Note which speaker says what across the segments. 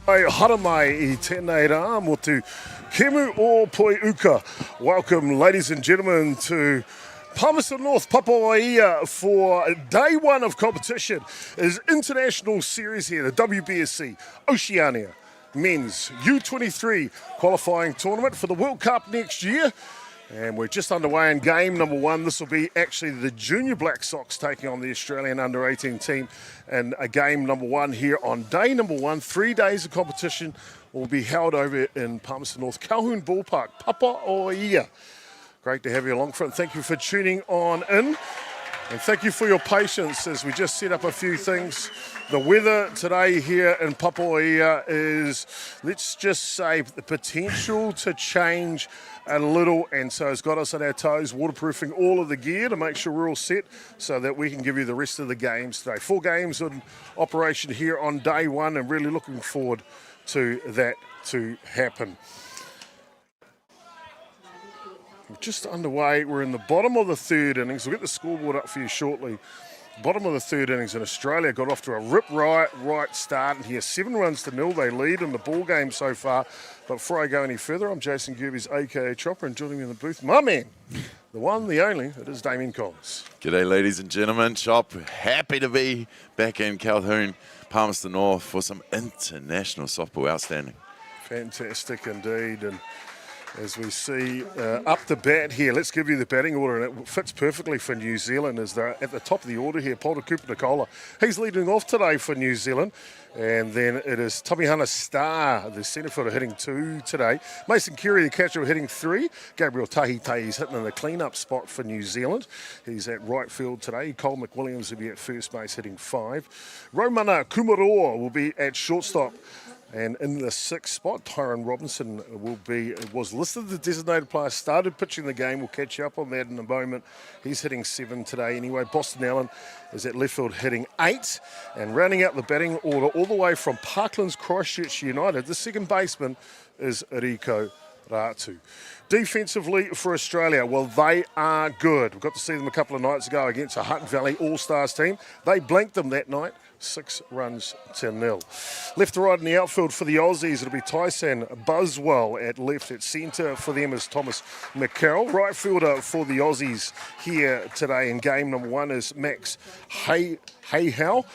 Speaker 1: Haramai I tēnei rā mo tu Kemu o Poi Uka. Welcome, ladies and gentlemen, to Palmerston North, Papua for day one of competition. Is international series here, the WBSC Oceania Men's U23 qualifying tournament for the World Cup next year. And we're just underway in game number one. This will be actually the Junior Black Sox taking on the Australian under-18 team. And a game number one here on day number one. 3 days of competition will be held over in Palmerston North, Colquhoun Ballpark, Papua. Great to have you along for it. Thank you for tuning on in. And thank you for your patience as we just set up a few things. The weather today here in Papua is, let's just say, the potential to change a little, and so it's got us on our toes, waterproofing all of the gear to make sure we're all set so that we can give you the rest of the games today. 4 games in operation here on day one, and really looking forward to that to happen. We're just underway. We're in the bottom of the third innings. We'll get the scoreboard up for you shortly. Bottom of the third innings, and Australia got off to a right start, and here 7 runs to 0. They lead in the ball game so far. But before I go any further, I'm Jason Gerbes, aka Chopper, and joining me in the booth, my man, the one, the only, it is Damien Collins.
Speaker 2: G'day, ladies and gentlemen. Chop, happy to be back in Colquhoun, Palmerston North for some international softball. Outstanding.
Speaker 1: Fantastic indeed. And as we see up the bat here, let's give you the batting order, and it fits perfectly for New Zealand as they're at the top of the order here. Polder Cooper Nicola, he's leading off today for New Zealand. And then it is Tamihana Star, the centre fielder, hitting 2 today. Mason Carey, the catcher, hitting 3. Gabriel Tahite's hitting in the clean-up spot for New Zealand. He's at right field today. Cole McWilliams will be at first base, hitting 5. Romana Kumaroa will be at shortstop. And in the 6th spot, Tyre Robinson was listed as the designated player, started pitching the game. We'll catch you up on that in a moment. He's hitting 7 today anyway. Boston Allen is at left field hitting 8. And rounding out the batting order all the way from Parkland's Christchurch United, the second baseman is Rico Ratu. Defensively for Australia, well, they are good. We got to see them a couple of nights ago against a Hutt Valley All-Stars team. They blanked them that night. 6 runs to 0. Left to right in the outfield for the Aussies, it'll be Tyson Buswell at left. At centre for them is Thomas McCarroll. Right fielder for the Aussies here today in game number one is Max Hayhow.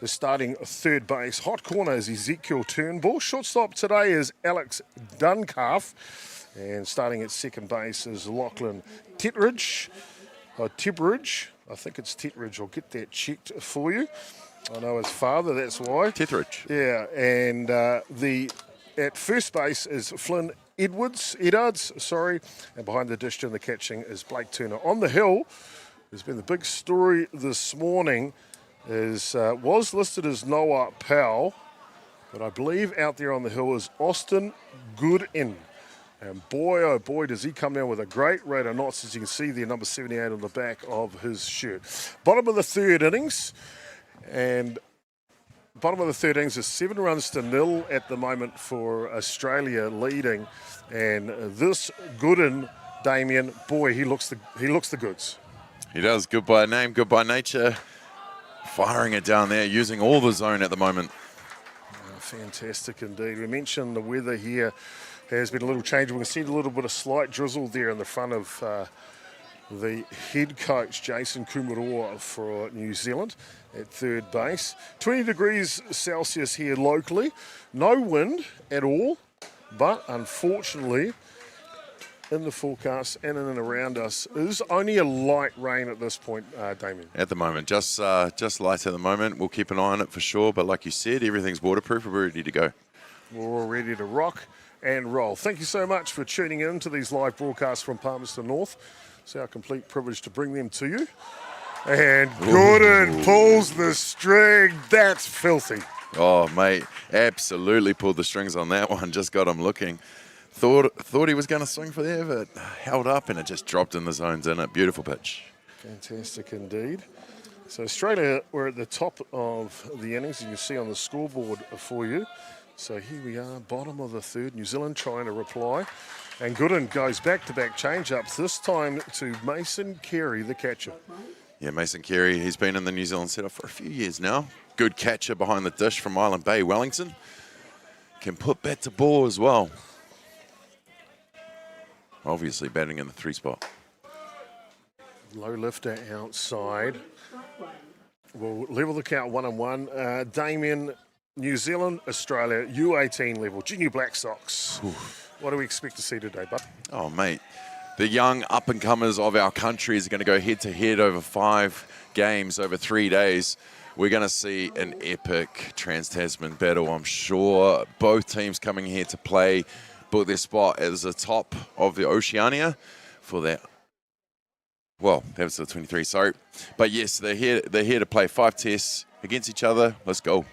Speaker 1: The starting third base. Hot corner is Ezekiel Turnbull. Shortstop today is Alex Duncalf. And starting at second base is Lachlan Titridge. I think it's Titridge. I'll get that checked for you. I know his father, that's why.
Speaker 2: Titridge.
Speaker 1: Yeah, and at first base is Flynn Edwards, and behind the dish and the catching is Blake Turner. On the hill, there's been the big story this morning, was listed as Noah Powell, but I believe out there on the hill is Austin Goodin. And boy, oh boy, does he come down with a great rate of knots, as you can see there, number 78 on the back of his shirt. Bottom of the third innings. And bottom of the third innings is 7 runs to 0 at the moment for Australia leading. And this Gooden, Damien, boy, he looks the goods.
Speaker 2: He does. Good by name, good by nature. Firing it down there, using all the zone at the moment.
Speaker 1: Oh, fantastic indeed. We mentioned the weather here has been a little change. We can see a little bit of slight drizzle there in the front of the head coach, Jason Kumaroa, for New Zealand at third base. 20 degrees Celsius here locally. No wind at all, but unfortunately, in the forecast and in and around us is only a light rain at this point, Damien.
Speaker 2: At the moment, just light at the moment. We'll keep an eye on it for sure, but like you said, everything's waterproof. We're ready to go.
Speaker 1: We're all ready to rock and roll. Thank you so much for tuning in to these live broadcasts from Palmerston North. It's our complete privilege to bring them to you. And Gordon pulls the string. That's filthy.
Speaker 2: Oh, mate, absolutely pulled the strings on that one. Just got him looking. Thought he was going to swing for there, but held up and it just dropped in the zones in it. Beautiful pitch.
Speaker 1: Fantastic indeed. So Australia were at the top of the innings, and you see on the scoreboard for you. So here we are, bottom of the third. New Zealand trying to reply. And Gooden goes back-to-back change-ups, this time to Mason Carey, the catcher.
Speaker 2: Yeah, Mason Carey, he's been in the New Zealand setup for a few years now. Good catcher behind the dish from Island Bay, Wellington. can put bat to ball as well. Obviously batting in the 3 spot.
Speaker 1: Low lifter outside. We'll level the count 1-1. Damien, New Zealand, Australia, U18 level, Junior Black Sox. What do we expect to see today, bud?
Speaker 2: Oh, mate. The young up-and-comers of our country is going to go head-to-head over 5 games over 3 days. We're going to see an epic Trans-Tasman battle, I'm sure. Both teams coming here to play, book their spot as the top of the Oceania for that. Well, that was the 23, sorry. But yes, they're here to play 5 tests against each other. Let's go.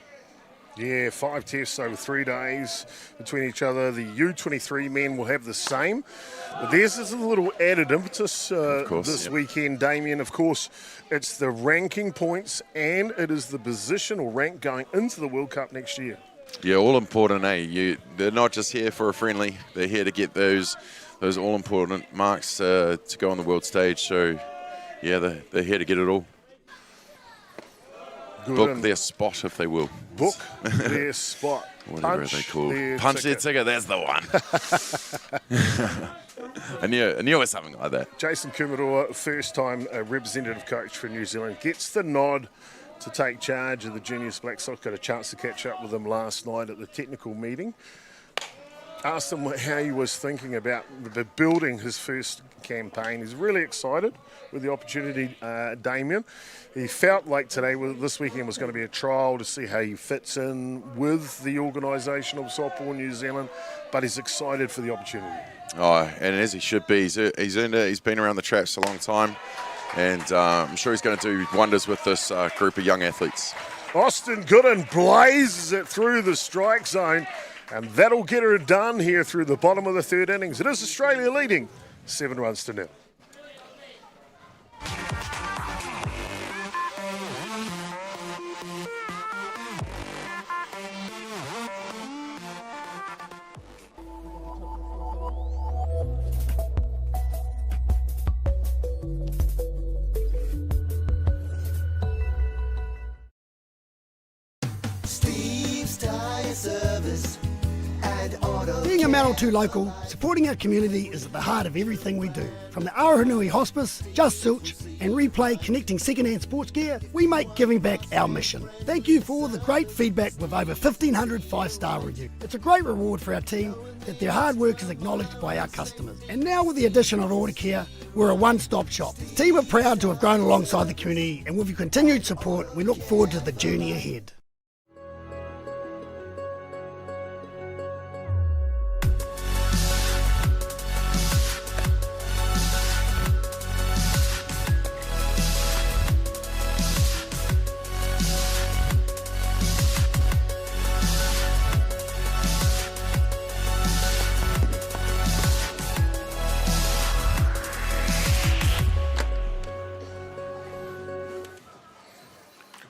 Speaker 1: Yeah, 5 tests over 3 days between each other. The U23 men will have the same. But theirs is a little added impetus this weekend, Damien. Of course, it's the ranking points and it is the positional rank going into the World Cup next year.
Speaker 2: Yeah, all important, eh? They're not just here for a friendly. They're here to get those all-important marks to go on the world stage. So, yeah, they're here to get it all.
Speaker 1: Good.
Speaker 2: Book their spot, if they will.
Speaker 1: Book their spot.
Speaker 2: Whatever they call it. Punch their ticket, that's the one. I knew it was something like that.
Speaker 1: Jason Kumaroa, first-time representative coach for New Zealand, gets the nod to take charge of the Juniors Black Sox. Got a chance to catch up with him last night at the technical meeting. Asked him how he was thinking about building his first campaign. He's really excited with the opportunity, Damien. He felt like this weekend was going to be a trial to see how he fits in with the organisation of Softball New Zealand, but he's excited for the opportunity. Oh,
Speaker 2: and as he should be. He's earned it. He's been around the traps a long time, and I'm sure he's going to do wonders with this group of young athletes.
Speaker 1: Austin Gooden blazes it through the strike zone, and that'll get her done here through the bottom of the 3rd innings. It is Australia leading 7-0.
Speaker 3: Being a Manawatū local, supporting our community is at the heart of everything we do. From the Aoranui Hospice, Just Silch and Replay connecting second-hand sports gear, we make giving back our mission. Thank you for all the great feedback with over 1,500 5-star reviews. It's a great reward for our team that their hard work is acknowledged by our customers. And now with the addition of Order Care, we're a one-stop shop. The team are proud to have grown alongside the community, and with your continued support, we look forward to the journey ahead.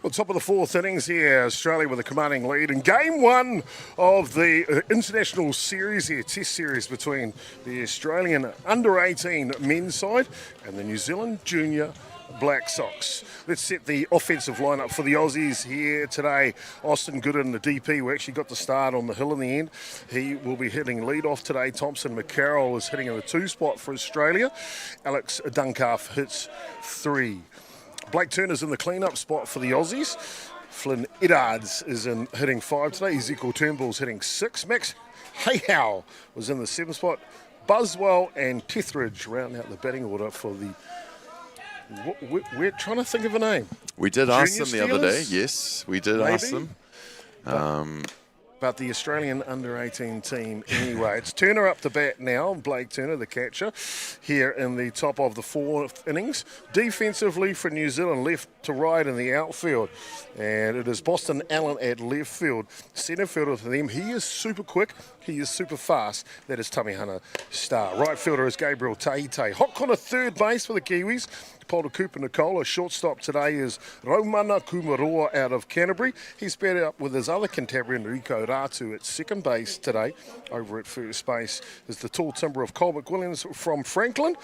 Speaker 1: Well, top of the 4th innings here, Australia with a commanding lead in game 1 of the international series here, test series between the Australian under-18 men's side and the New Zealand junior Black Sox. Let's set the offensive lineup for the Aussies here today. Austin Gooden, the DP, who actually got the start on the hill in the end. He will be hitting lead off today. Thompson McCarroll is hitting in the 2 spot for Australia. Alex Duncalf hits 3. Blake Turner's in the clean-up spot for the Aussies. Flynn Eddards is hitting 5 today. Ezekiel Turnbull's hitting 6. Max Hayhow was in the 7th spot. Buswell and Tethridge round out the batting order for the... We're trying to think of a name.
Speaker 2: We did ask them the other day. Yes, we did ask them.
Speaker 1: But the Australian under-18 team anyway. It's Turner up to bat now, Blake Turner, the catcher, here in the top of the 4th innings. Defensively for New Zealand, left to right in the outfield. And it is Boston Allen at left field. Centre fielder for them, he is super quick, he is super fast. That is Tamihana Star. Right fielder is Gabriel Tahite. Hot corner third base for the Kiwis. Polder Cooper Nicola. Shortstop today is Raumana Kumaroa out of Canterbury. He's paired up with his other Cantabrian, Rico Ratu, at second base today. Over at first base is the tall timber of Cole McWilliams from Franklin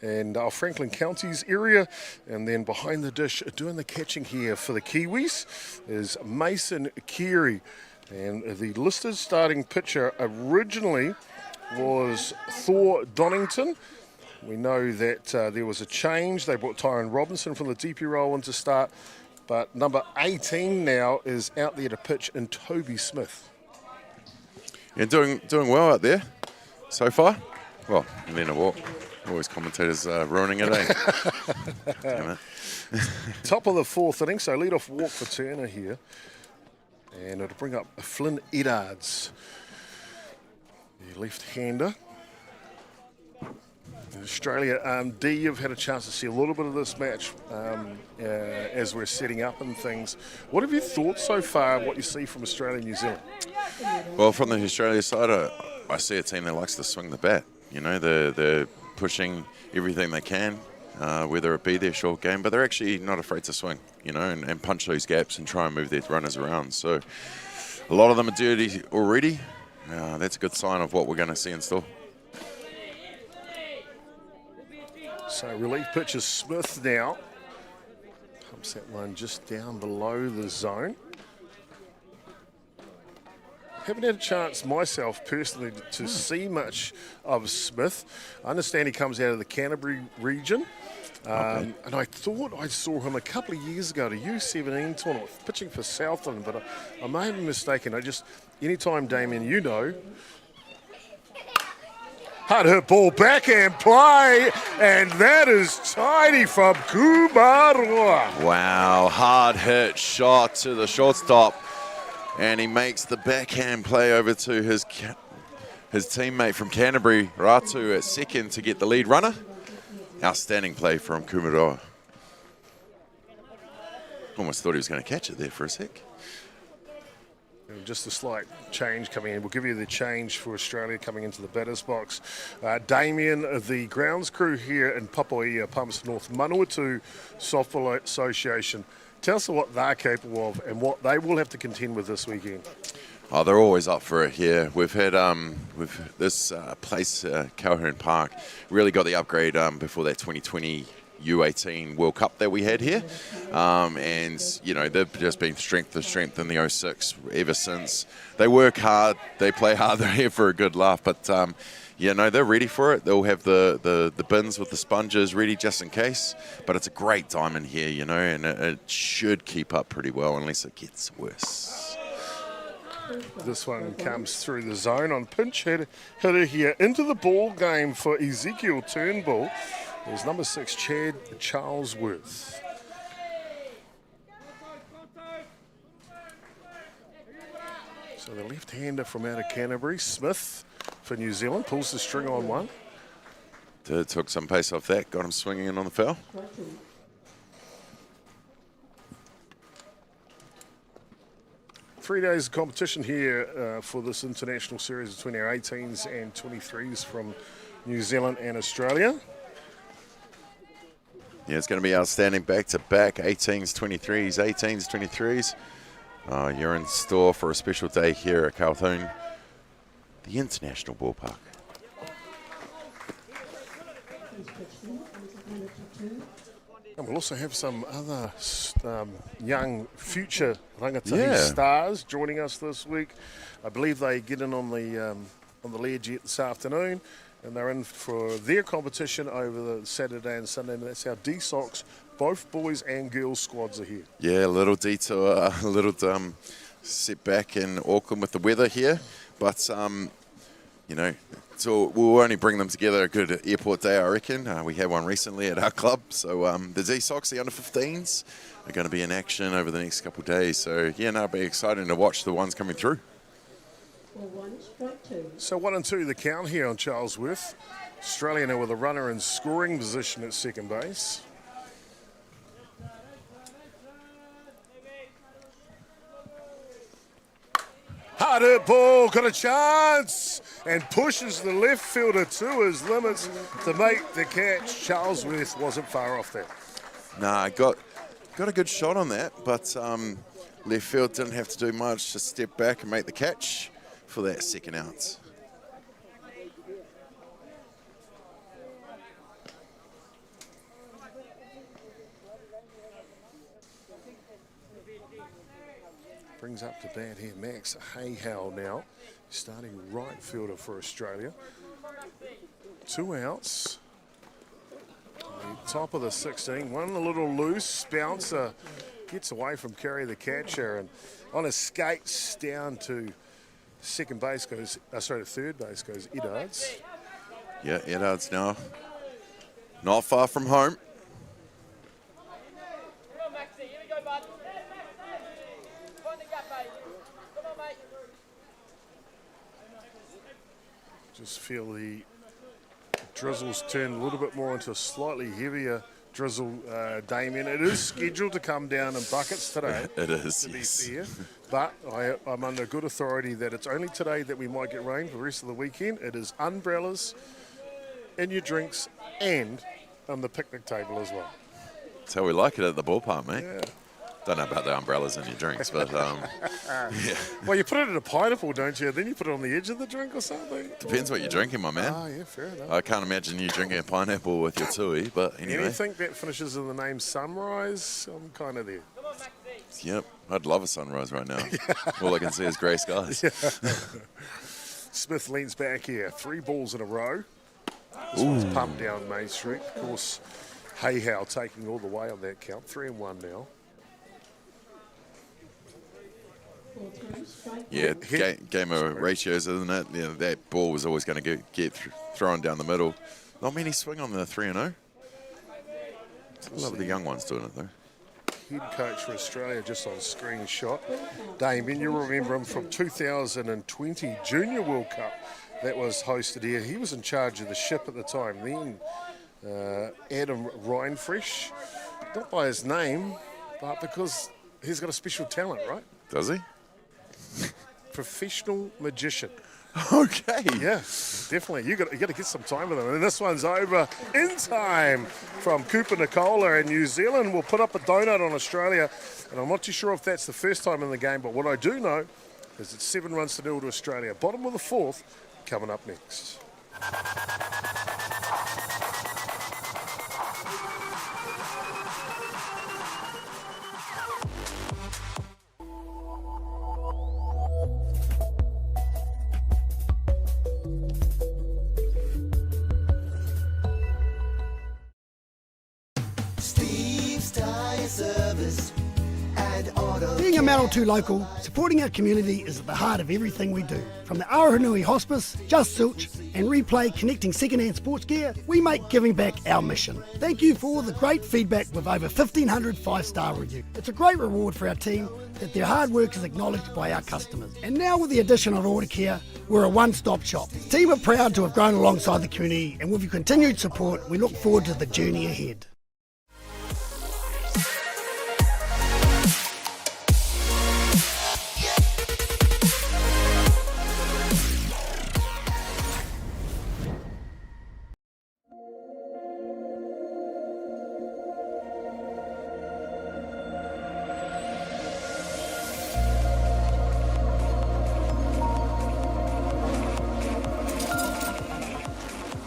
Speaker 1: and our Franklin Counties area. And then behind the dish, doing the catching here for the Kiwis, is Mason Keary. And the listed starting pitcher originally was Thor Donington. We know that there was a change. They brought Tyre Robinson from the DP role in to start. But number 18 now is out there to pitch in Toby Smith.
Speaker 2: Yeah, doing well out there so far. Well, and then a walk. Always commentators ruining it, eh? Damn it.
Speaker 1: Top of the fourth inning, so lead-off walk for Turner here. And it'll bring up Flynn Eddards, the left-hander. In Australia, D, you've had a chance to see a little bit of this match as we're setting up and things. What have you thought so far, what you see from Australia and New Zealand?
Speaker 2: Well, from the Australia side, I see a team that likes to swing the bat. You know, they're pushing everything they can, whether it be their short game, but they're actually not afraid to swing, you know, and punch those gaps and try and move their runners around. So a lot of them are dirty already. That's a good sign of what we're going to see in store.
Speaker 1: So relief pitcher Smith now. Pumps that one just down below the zone. Haven't had a chance myself personally to see much of Smith. I understand he comes out of the Canterbury region. And I thought I saw him a couple of years ago at a U17 tournament, pitching for Southland, but I may have been mistaken. Anytime, Damien, you know. Hard hit ball, backhand play, and that is tidy from Kumaroa.
Speaker 2: Wow, hard hit shot to the shortstop. And he makes the backhand play over to his teammate from Canterbury, Ratu, at second to get the lead runner. Outstanding play from Kumaroa. Almost thought he was going to catch it there for a sec.
Speaker 1: And just a slight change coming in. We'll give you the change for Australia coming into the batter's box. Damien, the grounds crew here in Papoia, Palmerston North, Manawatū Softball Association. Tell us what they're capable of and what they will have to contend with this weekend.
Speaker 2: Oh, they're always up for it here. We've had this place, Colquhoun Park, really got the upgrade before that 2020 U18 World Cup that we had here. And, you know, they've just been strength to strength in the 06 ever since. They work hard, they play hard, they're here for a good laugh. But, yeah, no, they're ready for it. They'll have the bins with the sponges ready just in case. But it's a great diamond here, you know, and it should keep up pretty well unless it gets worse.
Speaker 1: This one comes through the zone on pinch hitter here into the ball game for Ezekiel Turnbull. There's number 6, Chad Charlesworth. So the left-hander from out of Canterbury, Smith, for New Zealand, pulls the string on one.
Speaker 2: Took some pace off that, got him swinging in on the foul.
Speaker 1: Three days of competition here for this international series between our 18s and 23s from New Zealand and Australia.
Speaker 2: Yeah, it's going to be outstanding back-to-back 18s, 23s, 18s, 23s. You're in store for a special day here at Colquhoun, the international ballpark.
Speaker 1: And we'll also have some other young future rangatahi stars joining us this week. I believe they get in on the ledge yet this afternoon, and they're in for their competition over the Saturday and Sunday. And that's our D-Sox, both boys and girls squads are here.
Speaker 2: Yeah, a little detour, a little setback in Auckland with the weather here, but you know. So we'll only bring them together a good airport day, I reckon. We had one recently at our club. So the D-Sox, the under-15s, are going to be in action over the next couple of days. So, yeah, no, it'll be exciting to watch the ones coming through.
Speaker 1: So 1 and 2 the count here on Charlesworth. Australia now with a runner in scoring position at second base. Hard hit ball, got a chance, and pushes the left fielder to his limits to make the catch. Charlesworth wasn't far off there.
Speaker 2: Nah, got a good shot on that, but left field didn't have to do much, just step back and make the catch for that second out.
Speaker 1: brings up to bat here. Max Hayhow now, starting right fielder for Australia. 2 outs. The top of the 16, one a little loose, bouncer gets away from Kerry the catcher, and on his skates down to third base goes Eddards.
Speaker 2: Yeah, Eddards now. Not far from home.
Speaker 1: Just feel the drizzle's turned a little bit more into a slightly heavier drizzle, Damien. It is scheduled to come down in buckets today.
Speaker 2: It is,
Speaker 1: to
Speaker 2: yes.
Speaker 1: be fair. But I'm under good authority that it's only today that we might get rain. For the rest of the weekend, it is umbrellas in your drinks and on the picnic table as well.
Speaker 2: That's how we like it at the ballpark, mate.
Speaker 1: Yeah.
Speaker 2: Don't know about the umbrellas in your drinks, but yeah.
Speaker 1: Well, you put it in a pineapple, don't you? Then you put it on the edge of the drink or something.
Speaker 2: Depends what you're drinking, my man.
Speaker 1: Oh, yeah, fair enough.
Speaker 2: I can't imagine you drinking a pineapple with your tui, but anyway.
Speaker 1: Anything that finishes in the name Sunrise, I'm kind of there.
Speaker 2: Yep, I'd love a sunrise right now. All I can see is grey skies.
Speaker 1: Smith leans back here. 3 balls in a row. This one's pumped down Main Street. Of course, Hayhow taking all the way on that count. 3-1 now.
Speaker 2: Yeah, game of ratios, isn't it? Yeah, that ball was always going to get thrown down the middle. Not many swing on the 3-0. I love the young ones doing it, though.
Speaker 1: Head coach for Australia just on screenshot. Damien, you remember him from 2020 Junior World Cup that was hosted here. He was in charge of the ship at the time then. Adam Reinfresh, not by his name, but because he's got a special talent, right?
Speaker 2: Does he?
Speaker 1: Professional magician.
Speaker 2: Okay.
Speaker 1: Yeah, definitely. You got to get some time with him. And this one's over in time from Cooper Nicola, and New Zealand will put up a donut on Australia. And I'm not too sure if that's the first time in the game, but what I do know is it's 7-0 to Australia. Bottom of the 4th coming up next.
Speaker 3: Being a Manawatū local, supporting our community is at the heart of everything we do. From the Aoranui Hospice, Just Silch and Replay connecting second-hand sports gear, we make giving back our mission. Thank you for all the great feedback with over 1,500 5-star reviews. It's a great reward for our team that their hard work is acknowledged by our customers. And now with the addition of Order Care, we're a one-stop shop. The team are proud to have grown alongside the community, and with your continued support, we look forward to the journey ahead.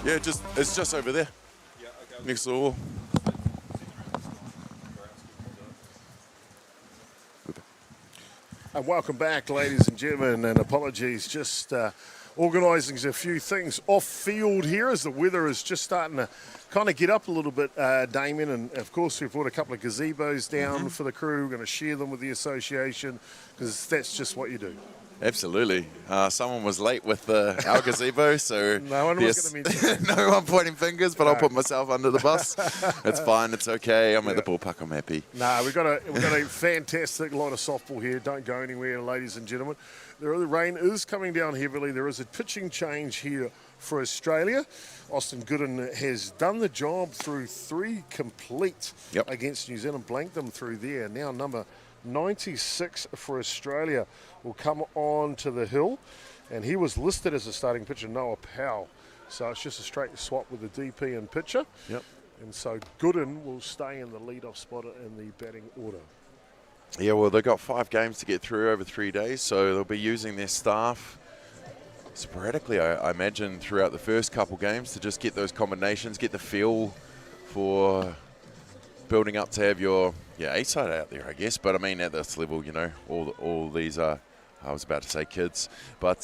Speaker 2: Yeah, it's just over there. Yeah, okay. Next to the wall.
Speaker 1: And welcome back, ladies and gentlemen, and apologies, just organising a few things off field here as the weather is just starting to kind of get up a little bit, Damien, and of course we've brought a couple of gazebos down for the crew. We're going to share them with the association because that's just what you do.
Speaker 2: Absolutely. Someone was late with our gazebo, so
Speaker 1: no one was going to mention that.
Speaker 2: No one pointing fingers, but I'll put myself under the bus. It's fine. It's okay. I'm at the ballpark. I'm happy.
Speaker 1: No, we've got a fantastic lot of softball here. Don't go anywhere, ladies and gentlemen. The rain is coming down heavily. There is a pitching change here for Australia. Austin Gooden has done the job through 3 complete against New Zealand. Blanked them through there. Now number 96 for Australia will come on to the hill, and he was listed as a starting pitcher, Noah Powell. So it's just a straight swap with the DP and pitcher.
Speaker 2: Yep.
Speaker 1: And so Gooden will stay in the leadoff spot in the batting order.
Speaker 2: Yeah, well, they've got 5 games to get through over 3 days, so they'll be using their staff sporadically, I imagine, throughout the first couple games to just get those combinations, get the feel for building up to have your A-side out there, I guess. But, I mean, at this level, you know, all these are, I was about to say kids, but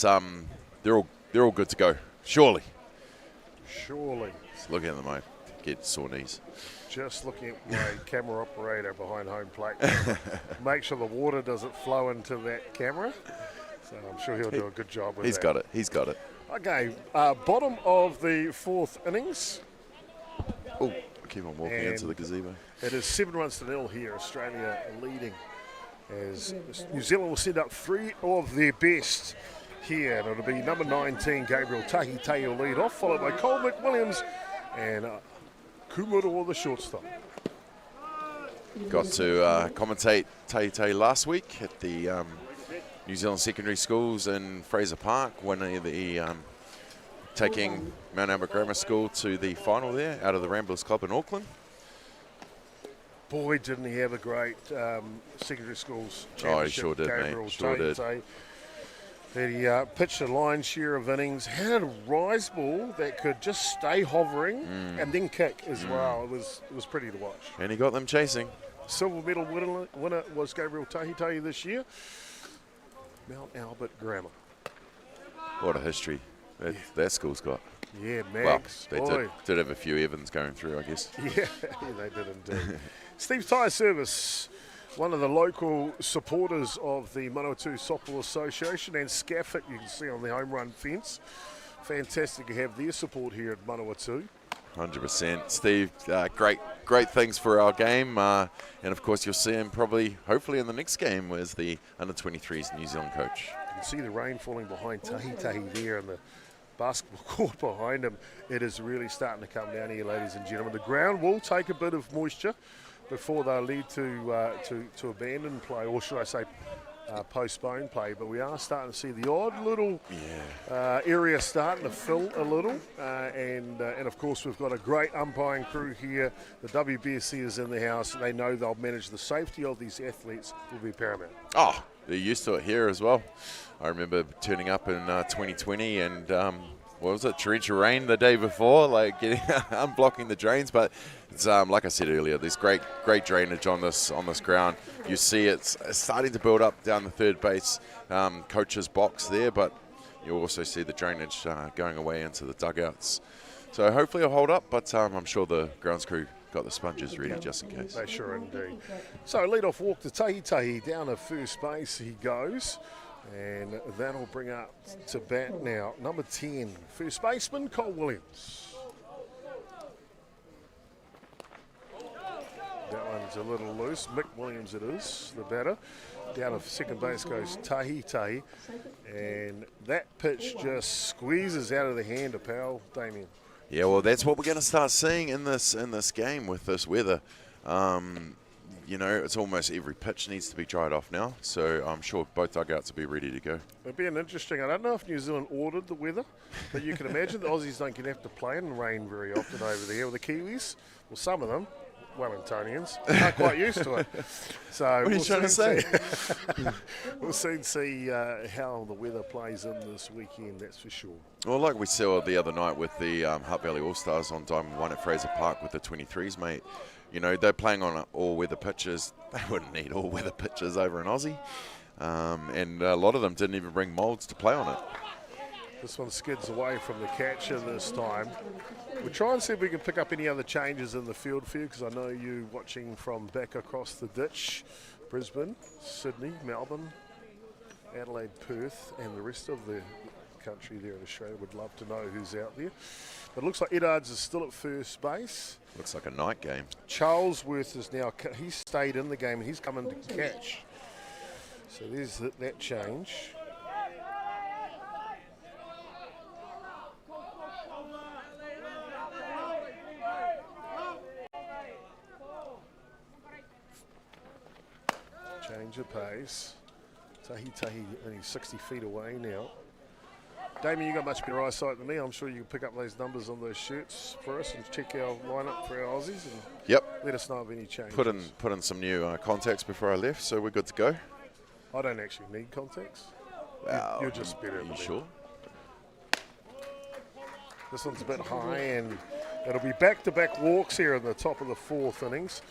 Speaker 2: they're all good to go, surely. Just looking at them, I get sore knees.
Speaker 1: Just looking at my camera operator behind home plate. Make sure the water doesn't flow into that camera. So I'm sure he'll do a good job with that.
Speaker 2: He's got it.
Speaker 1: Okay, bottom of the fourth innings.
Speaker 2: Oh, I keep on walking into the gazebo.
Speaker 1: It is 7-0 here, Australia leading. As New Zealand will send up 3 of their best here. And it'll be number 19, Gabriel Tahi will lead off, followed by Cole McWilliams and Kumura, the shortstop.
Speaker 2: Got to commentate Tahi last week at the New Zealand secondary schools in Fraser Park, taking Mount Albert Grammar School to the final there out of the Ramblers Club in Auckland.
Speaker 1: Boy, didn't he have a great secondary schools championship.
Speaker 2: Oh, he sure did,
Speaker 1: Gabriel
Speaker 2: mate. Sure did.
Speaker 1: He pitched a lion's share of innings, had a rise ball that could just stay hovering and then kick as well. It was pretty to watch.
Speaker 2: And he got them chasing.
Speaker 1: Silver medal winner was Gabriel Tahi this year. Mount Albert Grammar.
Speaker 2: What a history that school's got.
Speaker 1: Yeah, Max.
Speaker 2: Well, they did have a few Evans going through, I guess.
Speaker 1: Yeah, they did indeed. Steve's Tyre Service, one of the local supporters of the Manawatū Softball Association, and Scaffit, you can see on the home run fence. Fantastic to have their support here at Manawatū.
Speaker 2: 100%. Steve, great things for our game. And, of course, you'll see him hopefully in the next game as the under-23s New Zealand coach.
Speaker 1: You can see the rain falling behind Tahi there and the basketball court behind him. It is really starting to come down here, ladies and gentlemen. The ground will take a bit of moisture before they'll lead to abandon play, or should I say postpone play, but we are starting to see the odd little area starting to fill a little, and of course we've got a great umpiring crew here. The WBSC is in the house, and they know they'll manage the safety of these athletes will be paramount.
Speaker 2: Oh, they're used to it here as well. I remember turning up in 2020 and what was it, torrential rain the day before, like getting unblocking the drains. But it's like I said earlier, there's great drainage on this ground. You see it's starting to build up down the third base coach's box there, but you also see the drainage going away into the dugouts. So hopefully it'll hold up, but I'm sure the grounds crew got the sponges ready just in case.
Speaker 1: They sure indeed. So lead-off walk to Tahi down to first base he goes. And that'll bring up to bat now, number 10, first baseman, Cole Williams. That one's a little loose. Mick Williams it is, the batter. Down to second base goes Tahi. And that pitch just squeezes out of the hand of Powell, Damien.
Speaker 2: Yeah, well, that's what we're going to start seeing in this game with this weather. You know, it's almost every pitch needs to be dried off now, so I'm sure both dugouts will be ready to go.
Speaker 1: It'll be an interesting, I don't know if New Zealand ordered the weather, but you can imagine the Aussies don't have to play in rain very often over there, with the Kiwis. Well, some of them, Wellingtonians, aren't quite used to it. So
Speaker 2: what are you trying to say?
Speaker 1: We'll soon see how the weather plays in this weekend, that's for sure.
Speaker 2: Well, like we saw the other night with the Hutt Valley All-Stars on Diamond 1 at Fraser Park with the 23s, mate. You know, they're playing on all-weather pitches. They wouldn't need all-weather pitches over in Aussie. And a lot of them didn't even bring moulds to play on it.
Speaker 1: This one skids away from the catcher this time. We'll try and see if we can pick up any other changes in the field for you, because I know you watching from back across the ditch. Brisbane, Sydney, Melbourne, Adelaide, Perth, and the rest of the country there in Australia would love to know who's out there. But it looks like Eddards is still at first base.
Speaker 2: Looks like a night game.
Speaker 1: Charlesworth is now, he stayed in the game and he's coming to catch. So there's that change. Change of pace. Tahi only 60 feet away now. Damien, you got much better eyesight than me. I'm sure you can pick up those numbers on those shirts for us and check our lineup for our Aussies. And
Speaker 2: yep.
Speaker 1: Let us know of any changes.
Speaker 2: Put in some new contacts before I left, so we're good to go.
Speaker 1: I don't actually need contacts.
Speaker 2: Wow.
Speaker 1: You're just better than me.
Speaker 2: Sure?
Speaker 1: This one's a bit high, and it'll be back-to-back walks here in the top of the fourth innings.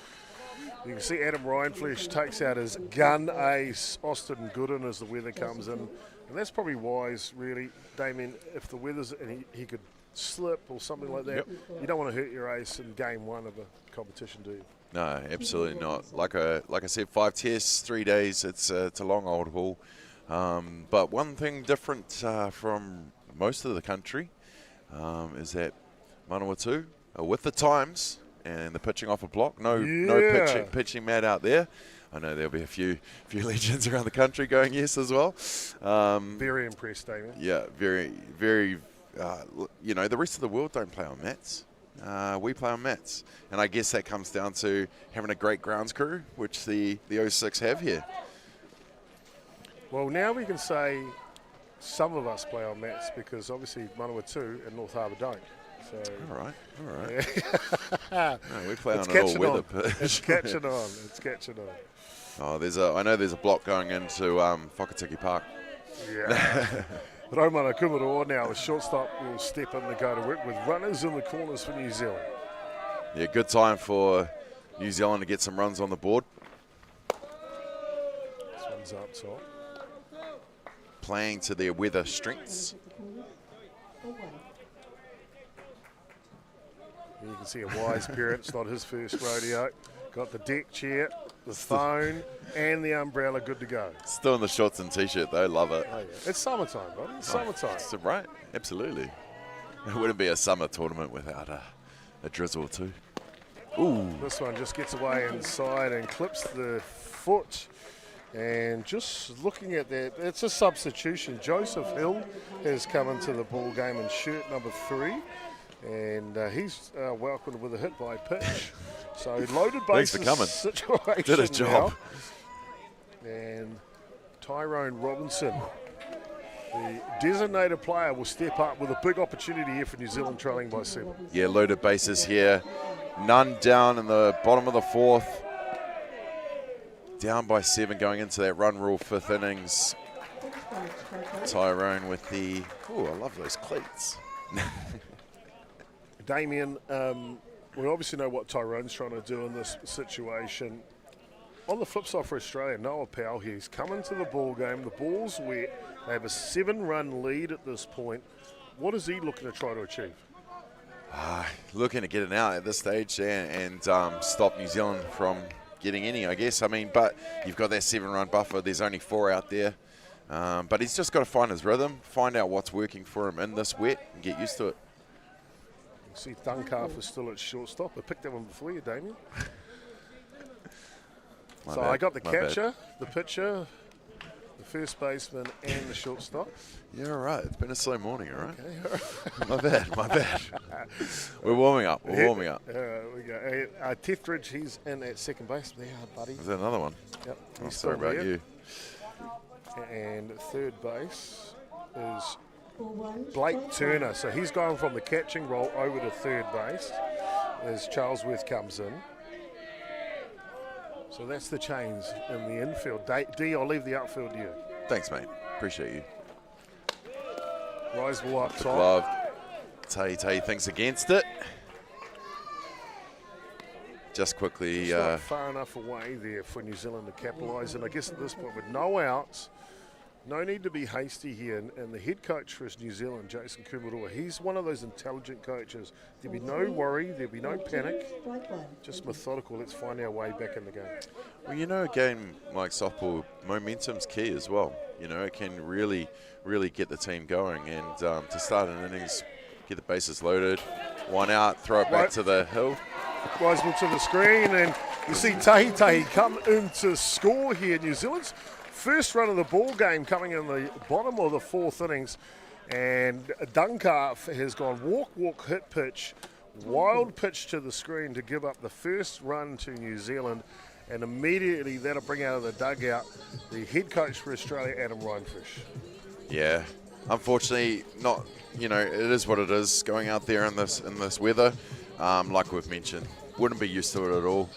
Speaker 1: You can see Adam Rhineflesh takes out his gun ace, Austin Gooden, as the weather comes in. And that's probably wise, really, Damien, if the weather's and he could slip or something like that. You don't want to hurt your ace in game one of a competition, do you?
Speaker 2: No, absolutely not. Like I said, 5 tests, 3 days. It's a long old haul. But one thing different from most of the country is that Manawatū are with the times and the pitching off a block. No pitching mad out there. I know there'll be a few legends around the country going yes as well.
Speaker 1: Very impressed, Damien.
Speaker 2: Yeah, very, very. The rest of the world don't play on mats. We play on mats, and I guess that comes down to having a great grounds crew, which the 06 have here.
Speaker 1: Well, now we can say some of us play on mats because obviously Manawatū and North Harbour don't. So,
Speaker 2: all right. No, we play on an all-weather pitch.
Speaker 1: It's catching on. It's catching on.
Speaker 2: Oh, I know there's a block going into Whakatiki Park.
Speaker 1: Yeah. Raumana Kumaroa now, the shortstop, will step in to go to work with runners in the corners for New Zealand.
Speaker 2: Yeah, good time for New Zealand to get some runs on the board.
Speaker 1: This one's up top.
Speaker 2: Playing to their weather strengths.
Speaker 1: You can see a wise parent. It's not his first rodeo. Got the deck chair, the phone, and the umbrella good to go.
Speaker 2: Still in the shorts and t-shirt though, love it.
Speaker 1: Oh, yeah. It's summertime, buddy. It's summertime.
Speaker 2: Right, absolutely. It wouldn't be a summer tournament without a drizzle or two. Ooh.
Speaker 1: This one just gets away inside and clips the foot. And just looking at that, it's a substitution. Joseph Hill has come into the ball game in shirt number 3. And he's welcomed with a hit by pitch. So loaded bases situation.
Speaker 2: Did his job.
Speaker 1: Now. And Tyrone Robinson, the designated player, will step up with a big opportunity here for New Zealand, trailing by 7.
Speaker 2: Yeah, loaded bases here. None down in the bottom of the 4th. Down by 7 going into that run rule 5th innings. Tyrone with the, I love those cleats.
Speaker 1: Damien, we obviously know what Tyrone's trying to do in this situation. On the flip side for Australia, Noah Powell here, he's come into the ball game. The ball's wet. They have a 7-run lead at this point. What is he looking to try to achieve?
Speaker 2: Looking to get it out at this stage and stop New Zealand from getting any, I guess. I mean, but you've got that 7-run buffer. There's only 4 out there. But he's just got to find his rhythm, find out what's working for him in this wet and get used to it.
Speaker 1: See, Dugout is still at shortstop. I picked that one before you, Damien. So I got the catcher, the pitcher, the first baseman, and the shortstop.
Speaker 2: Yeah, all right. It's been a slow morning, all right? Okay. My bad. We're warming up.
Speaker 1: We go. Beveridge, he's in at second base. There, buddy.
Speaker 2: Is that another one?
Speaker 1: Yep.
Speaker 2: Oh, sorry about you.
Speaker 1: And third base is Blake Turner. So he's going from the catching role over to third base as Charlesworth comes in. So that's the change in the infield. D, I'll leave the outfield to you.
Speaker 2: Thanks, mate. Appreciate you.
Speaker 1: Riseball up top.
Speaker 2: Glove. Tay thinks against it. Just quickly.
Speaker 1: It's not far enough away there for New Zealand to capitalise. And I guess at this point, with no outs, no need to be hasty here. And the head coach for New Zealand, Jason Kumaroa, he's one of those intelligent coaches. There'll be no worry, there'll be no panic. Just methodical. Let's find our way back in the game.
Speaker 2: Well, you know, a game like softball, momentum's key as well. You know, it can really get the team going. And to start an innings, get the bases loaded, 1 out, throw it back to the hill.
Speaker 1: Wiseman to the screen, and you see Tahi come in to score here. New Zealand's first run of the ball game coming in the bottom of the 4th innings, and Dugout has gone walk, hit pitch, wild pitch to the screen to give up the first run to New Zealand, and immediately that'll bring out of the dugout the head coach for Australia, Adam Rhineflesh.
Speaker 2: Yeah, unfortunately, not. You know, it is what it is. Going out there in this weather, like we've mentioned, wouldn't be used to it at all.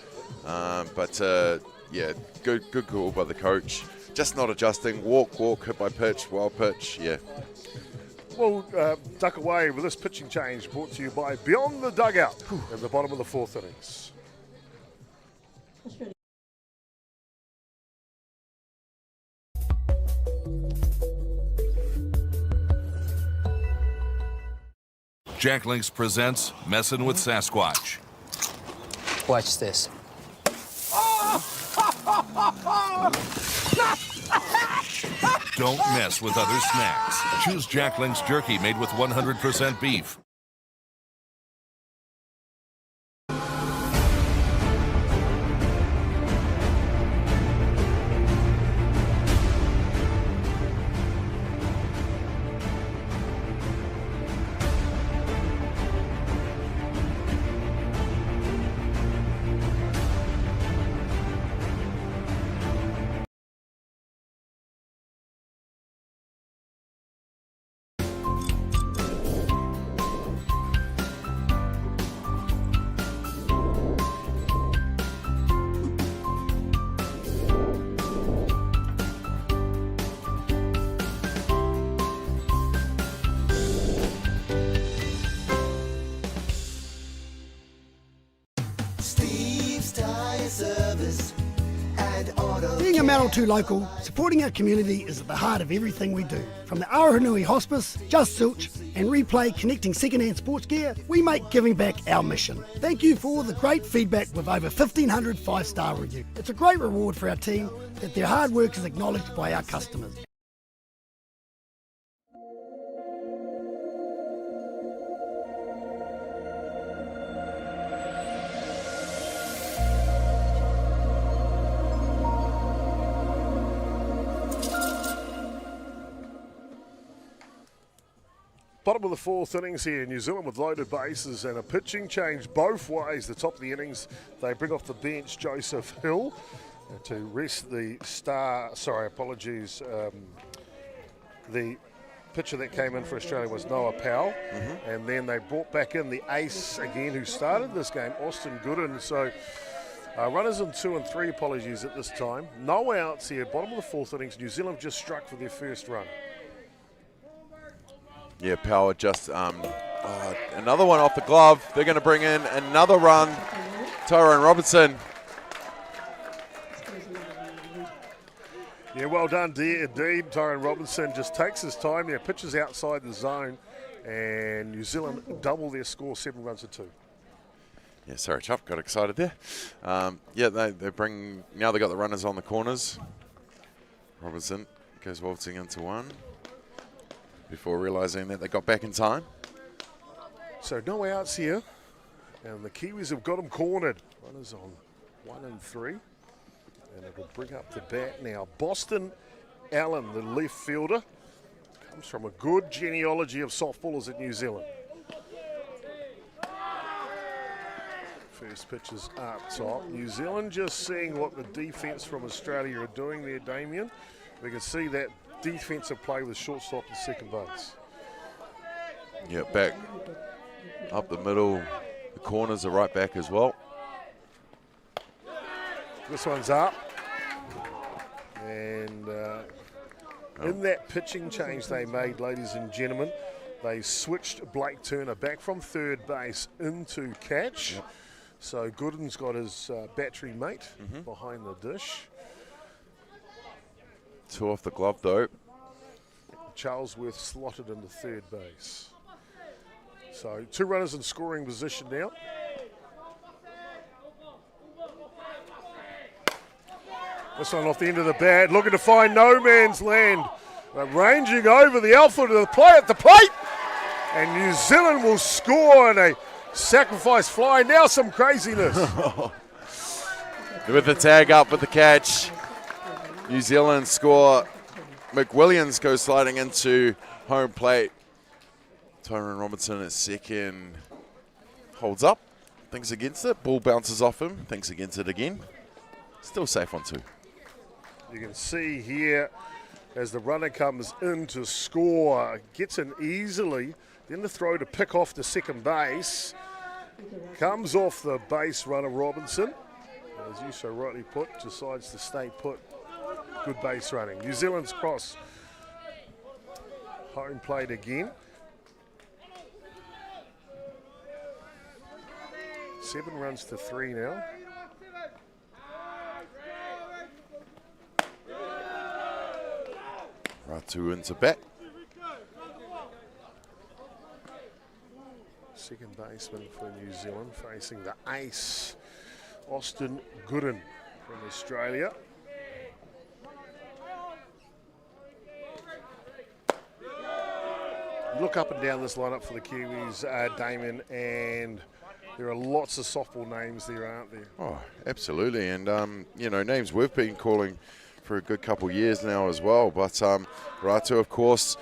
Speaker 2: But yeah, good call by the coach. Just not adjusting. Walk, hit by pitch, wild pitch. Yeah.
Speaker 1: Well, duck away with this pitching change brought to you by Beyond the Dugout at the bottom of the 4th innings.
Speaker 4: Jack Links presents Messin' with Sasquatch.
Speaker 5: Watch this.
Speaker 4: Don't mess with other snacks. Choose Jack Links jerky made with 100% beef.
Speaker 3: Being a Manawatū local, supporting our community is at the heart of everything we do. From the Aoranui Hospice, Just Silch and Replay connecting second-hand sports gear, we make giving back our mission. Thank you for all the great feedback with over 1,500 five-star reviews. It's a great reward for our team that their hard work is acknowledged by our customers.
Speaker 1: Bottom of the fourth innings here, New Zealand with loaded bases and a pitching change both ways. The top of the innings, they bring off the bench Joseph Hill to rest the the pitcher that came in for Australia was Noah Powell, and then they brought back in the ace again who started this game, Austin Gooden. So runners in 2 and 3, apologies at this time. No outs here, bottom of the fourth innings. New Zealand just struck for their first run.
Speaker 2: Yeah, Power just another one off the glove. They're going to bring in another run. Tyre Robertson.
Speaker 1: Yeah, well done, indeed. Tyre Robinson just takes his time. Yeah, pitches outside the zone, and New Zealand double their score, 7 runs to 2.
Speaker 2: Yeah, sorry, Chuck, got excited there. Yeah, they bring, now they got the runners on the corners. Robinson goes waltzing into one before realising that they got back in time.
Speaker 1: So no outs here, and the Kiwis have got them cornered. Runners on 1 and 3, and it'll bring up the bat now. Boston Allen, the left fielder, comes from a good genealogy of softballers at New Zealand. First pitch is up top. New Zealand just seeing what the defence from Australia are doing there, Damien. We can see that defensive play with shortstop and second base.
Speaker 2: Yeah, back up the middle. The corners are right back as well.
Speaker 1: This one's up. And in that pitching change they made, ladies and gentlemen, they switched Blake Turner back from third base into catch. Yep. So Gooden's got his battery mate behind the dish.
Speaker 2: 2 off the glove though.
Speaker 1: Charlesworth slotted into third base. So 2 runners in scoring position now. This one off the end of the bat, looking to find no man's land. But ranging over the outfield of the play at the plate. And New Zealand will score in a sacrifice fly. Now some craziness.
Speaker 2: With the tag up with the catch. New Zealand score. McWilliams goes sliding into home plate. Tyrone Robertson at second. Holds up. Thinks against it. Ball bounces off him. Thinks against it again. Still safe on 2.
Speaker 1: You can see here as the runner comes in to score. Gets in easily. Then the throw to pick off the second base. Comes off the base runner Robinson. As you so rightly put, decides to stay put. Good base running. New Zealand's cross. Home plate again. 7 runs to 3 now.
Speaker 2: Ratu into bat.
Speaker 1: Second baseman for New Zealand facing the ace, Austin Gooden from Australia. Look up and down this lineup for the Kiwis, Damon, and there are lots of softball names there, aren't there?
Speaker 2: Oh, absolutely. And, names we've been calling for a good couple years now as well. But Ratu, of course,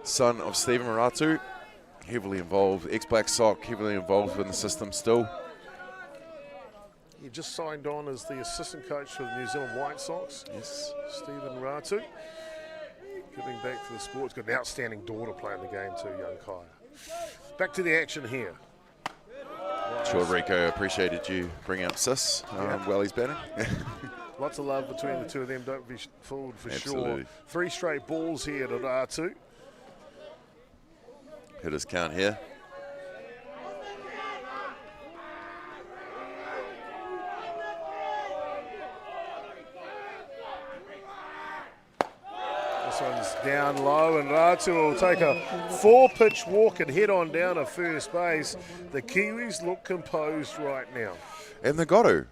Speaker 2: son of Stephen Ratu, heavily involved, ex-Black Sox, heavily involved in the system still.
Speaker 1: He just signed on as the assistant coach for the New Zealand White Sox.
Speaker 2: Yes.
Speaker 1: Stephen Ratu. Giving back to the sport. He's got an outstanding daughter playing the game too, young Kai. Back to the action here.
Speaker 2: Sure, Rico, appreciated you bringing up Sis while he's batting.
Speaker 1: Lots of love between the two of them, don't be fooled for
Speaker 2: Absolutely.
Speaker 1: sure. 3 straight balls here to Ratu.
Speaker 2: Hitters count here.
Speaker 1: This one's down low, and Ratu will take a 4-pitch walk and head on down to first base. The Kiwis look composed right now.
Speaker 2: And they got to.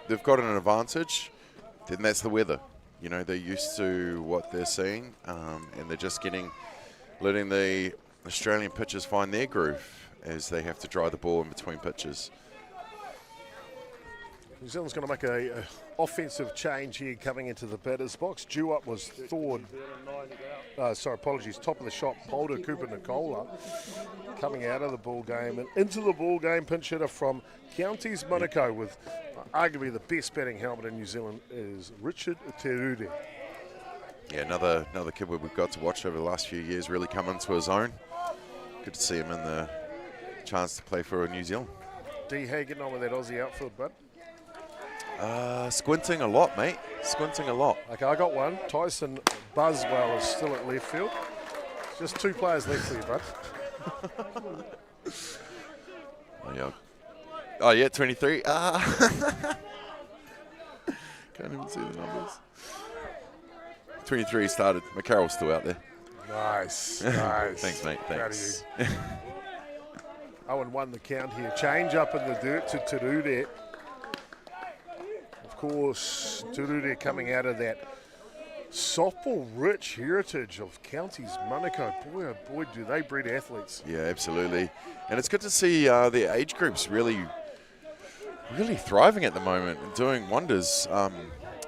Speaker 2: They've got an advantage. Then that's the weather. They're used to what they're seeing, and they're just letting the Australian pitchers find their groove as they have to drive the ball in between pitches.
Speaker 1: New Zealand's going to make a offensive change here coming into the batter's box. Due up was Thord. Top of the shot, Palmerston Nicola coming out of the ball game and into the ball game. Pinch hitter from Counties Manawatū with arguably the best batting helmet in New Zealand is Richard Terude.
Speaker 2: Yeah, another kid we've got to watch over the last few years really come into his own. Good to see him in the chance to play for New Zealand.
Speaker 1: D, how you getting on with that Aussie outfield, bud?
Speaker 2: Squinting a lot, mate. Squinting a lot.
Speaker 1: Okay, I got one. Tyson Buswell is still at left field. Just 2 players left for you, bud.
Speaker 2: Oh, yeah, 23. Can't even see the numbers. 23 started. McCarroll's still out there.
Speaker 1: Nice.
Speaker 2: Thanks, mate. Thanks.
Speaker 1: Proud of you. Owen won the count here. Change up in the dirt to Terude. Of course, Terude coming out of that softball-rich heritage of Counties Manawatū. Boy, oh boy, do they breed athletes.
Speaker 2: Yeah, absolutely. And it's good to see their age groups really thriving at the moment and doing wonders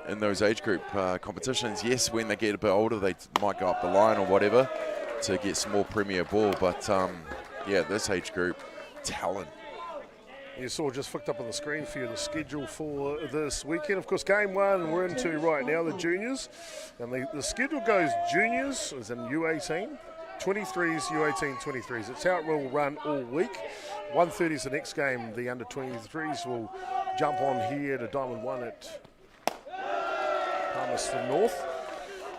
Speaker 2: in those age group competitions. Yes, when they get a bit older, they might go up the line or whatever to get some more premier ball. But, this age group, talent.
Speaker 1: You saw just flicked up on the screen for you the schedule for this weekend. Of course, game 1 we're into right now, the juniors. And the schedule goes juniors, as in U18, 23s, U18, 23s. It's how it will run all week. 1:30 is the next game. The under-23s will jump on here to Diamond 1 at Palmerston North,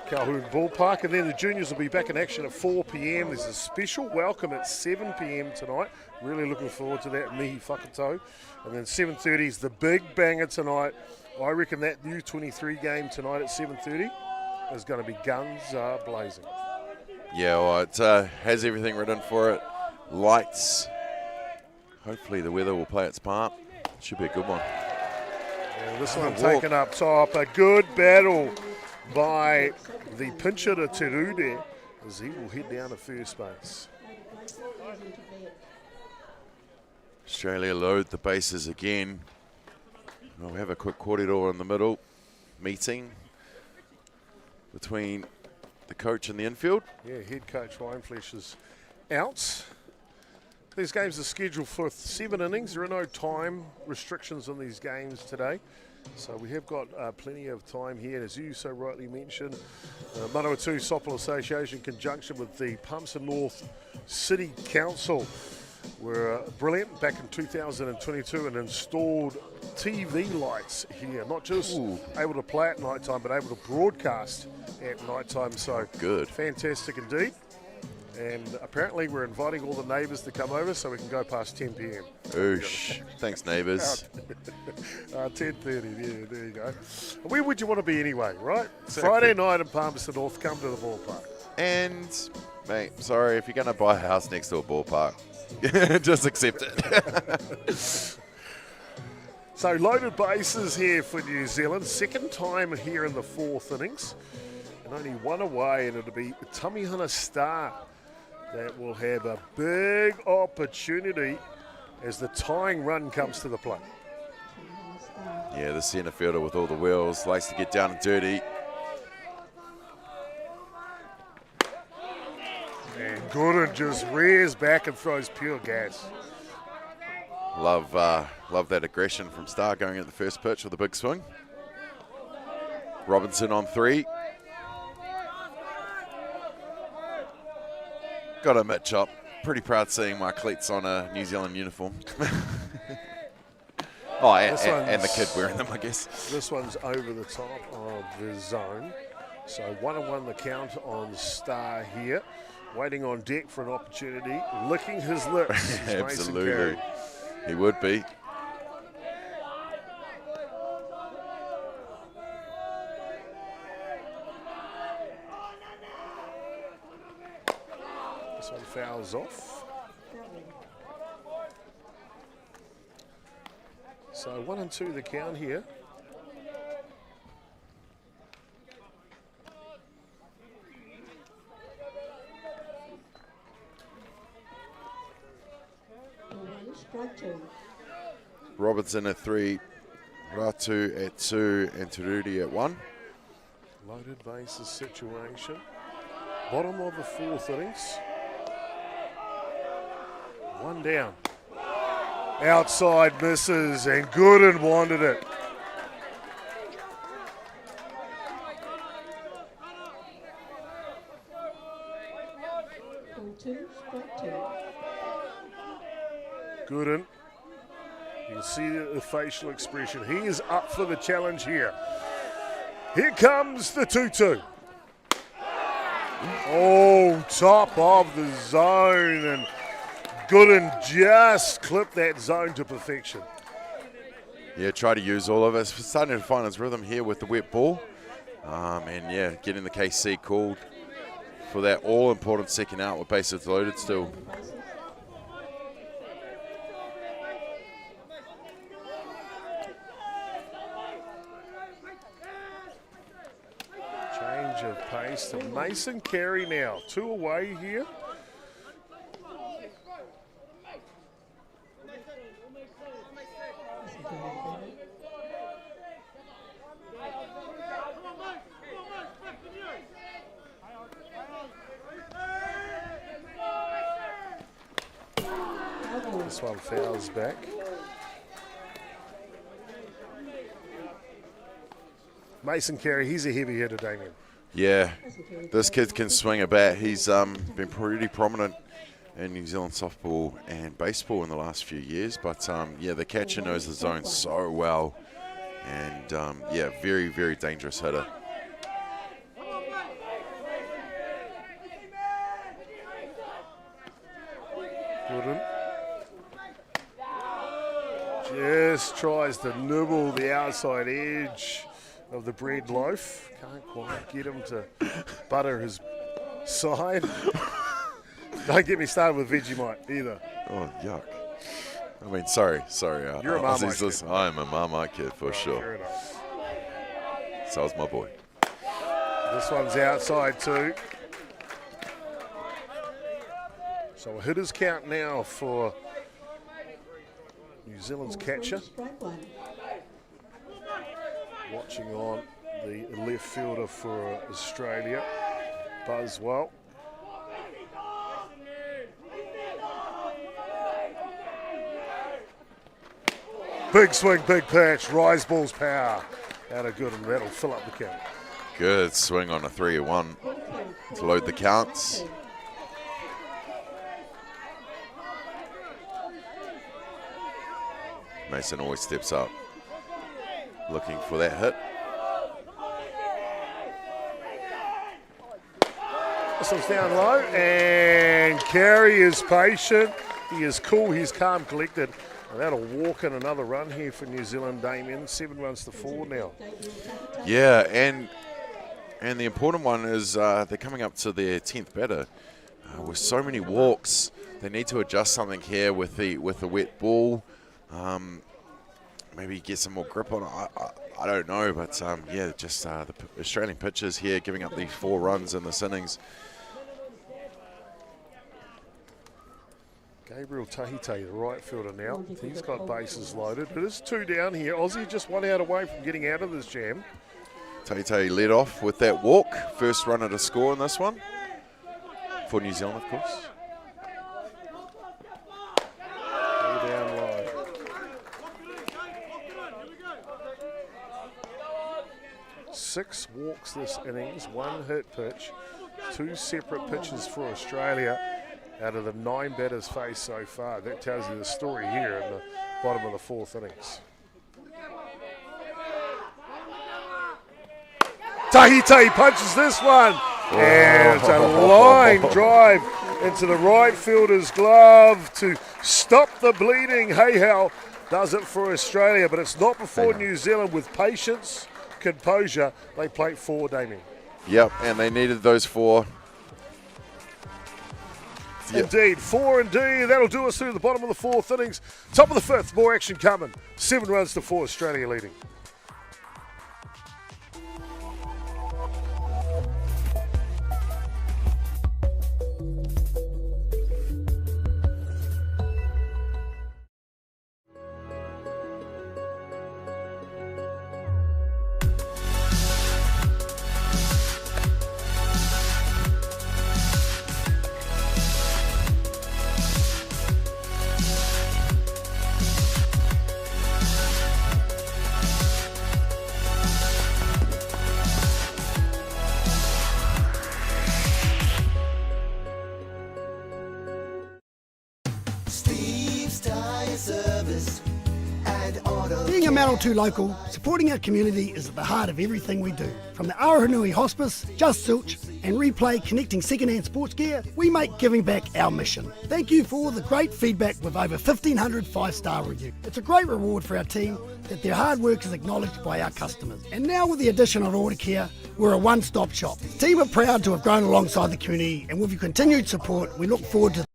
Speaker 1: Colquhoun Ballpark. And then the juniors will be back in action at 4 p.m. There's a special welcome at 7 p.m. tonight. Really looking forward to that, mihi whakatau. And then 7:30 is the big banger tonight. I reckon that U23 game tonight at 7:30 is going to be guns blazing.
Speaker 2: Yeah, well, it has everything written for it. Lights. Hopefully the weather will play its part. Should be a good one.
Speaker 1: Yeah, this one taken up top. A good battle by the pincher to Terude as he will head down to first base.
Speaker 2: Australia load the bases again. We'll have a quick corridor in the middle meeting between the coach and the infield.
Speaker 1: Yeah, head coach Wineflesh is out. These games are scheduled for 7 innings. There are no time restrictions on these games today. So we have got plenty of time here. As you so rightly mentioned, Manawatū Softball Association in conjunction with the Palmerston North City Council were brilliant back in 2022 and installed TV lights here. Not just able to play at night time, but able to broadcast at night time. So
Speaker 2: good.
Speaker 1: Fantastic indeed. And apparently we're inviting all the neighbours to come over so we can go past 10 p.m.
Speaker 2: Oosh. Thanks, neighbours.
Speaker 1: 10:30, there you go. Where would you want to be anyway, right?
Speaker 2: Exactly.
Speaker 1: Friday night in Palmerston North, come to the ballpark.
Speaker 2: And, mate, sorry, if you're going to buy a house next to a ballpark, just accept it.
Speaker 1: So loaded bases here for New Zealand. Second time here in the fourth innings. And only one away, and it'll be Tamihana Star that will have a big opportunity as the tying run comes to the plate.
Speaker 2: Yeah, the centre fielder with all the wheels likes to get down and dirty.
Speaker 1: And Gooden just rears back and throws pure gas.
Speaker 2: Love that aggression from Star going at the first pitch with a big swing. Robinson on 3. Got to admit, Chop, pretty proud seeing my cleats on a New Zealand uniform. And the kid wearing them, I guess.
Speaker 1: This one's over the top of the zone. So 1-1 the count on Star here. Waiting on deck for an opportunity. Licking his lips.
Speaker 2: Absolutely. He would be.
Speaker 1: This one fouls off. So 1-2 the count here.
Speaker 2: Robertson at 3, Ratu at 2, and Turudi at 1.
Speaker 1: Loaded bases situation. Bottom of the fourth innings. One down. Outside misses, and Gooden wanted it. Gooden. You can see the facial expression. He is up for the challenge here. Here comes the 2-2. Oh, top of the zone, and Gooden just clipped that zone to perfection.
Speaker 2: Yeah, try to use all of it. Starting to find his rhythm here with the wet ball. And yeah, getting the KC called for that all-important second out with bases loaded still.
Speaker 1: Change of pace to Mason Carey now. 2 away here. This one fouls back. Mason Carey, he's a heavy hitter, Damien.
Speaker 2: Yeah, this kid can swing a bat. He's been pretty prominent in New Zealand softball and baseball in the last few years. But yeah, the catcher knows the zone so well. And yeah, very, very dangerous hitter.
Speaker 1: Gooden just tries to nibble the outside edge of the bread loaf. Can't quite get him to butter his side. Don't get me started with Vegemite either.
Speaker 2: Oh, yuck. I mean, sorry.
Speaker 1: You're a Marmite kid.
Speaker 2: I am a Marmite kid for sure.
Speaker 1: Fair enough.
Speaker 2: So's my boy.
Speaker 1: This one's outside too. So a hitter's count now for New Zealand's catcher. Watching on the left fielder for Australia, Buswell. Big swing, big pitch, rise ball's power. Out of good, and that'll fill up the count.
Speaker 2: Good swing on a 3-1 to load the counts. Mason always steps up, looking for that hit.
Speaker 1: This one's down low, and Carey is patient. He is cool, he's calm, collected. And that'll walk in another run here for New Zealand, Damien. 7 runs to 4 now.
Speaker 2: Yeah, and the important one is they're coming up to their 10th batter. With so many walks, they need to adjust something here with the wet ball. Maybe get some more grip on it. I don't know, but yeah, just the Australian pitchers here giving up these 4 runs in this innings.
Speaker 1: Gabriel Tahite, the right fielder now. He's got bases loaded. It is 2 down here. Aussie just 1 out away from getting out of this jam.
Speaker 2: Tahite led off with that walk. First runner to score in this one. For New Zealand, of course.
Speaker 1: 2 down low. Six walks this innings, 1 hit pitch, 2 separate pitches for Australia out of the 9 batters faced so far. That tells you the story here in the bottom of the 4th innings. Tahite punches this one, and it's a line drive into the right fielder's glove to stop the bleeding. Hayhow does it for Australia, but it's not before New Zealand with patience, composure. They plate 4, Damien.
Speaker 2: Yep, and they needed those 4. Yep.
Speaker 1: Indeed, 4 indeed. That'll do us through the bottom of the 4th innings. Top of the 5th, more action coming. 7 runs to 4, Australia leading.
Speaker 3: Being a Manawatū local, supporting our community is at the heart of everything we do. From the Aoranui Hospice, Just Silch and Replay connecting second-hand sports gear, we make giving back our mission. Thank you for all the great feedback with over 1,500 5-star reviews. It's a great reward for our team that their hard work is acknowledged by our customers. And now with the addition of Order Care, we're a one-stop shop. The team are proud to have grown alongside the community, and with your continued support, we look forward to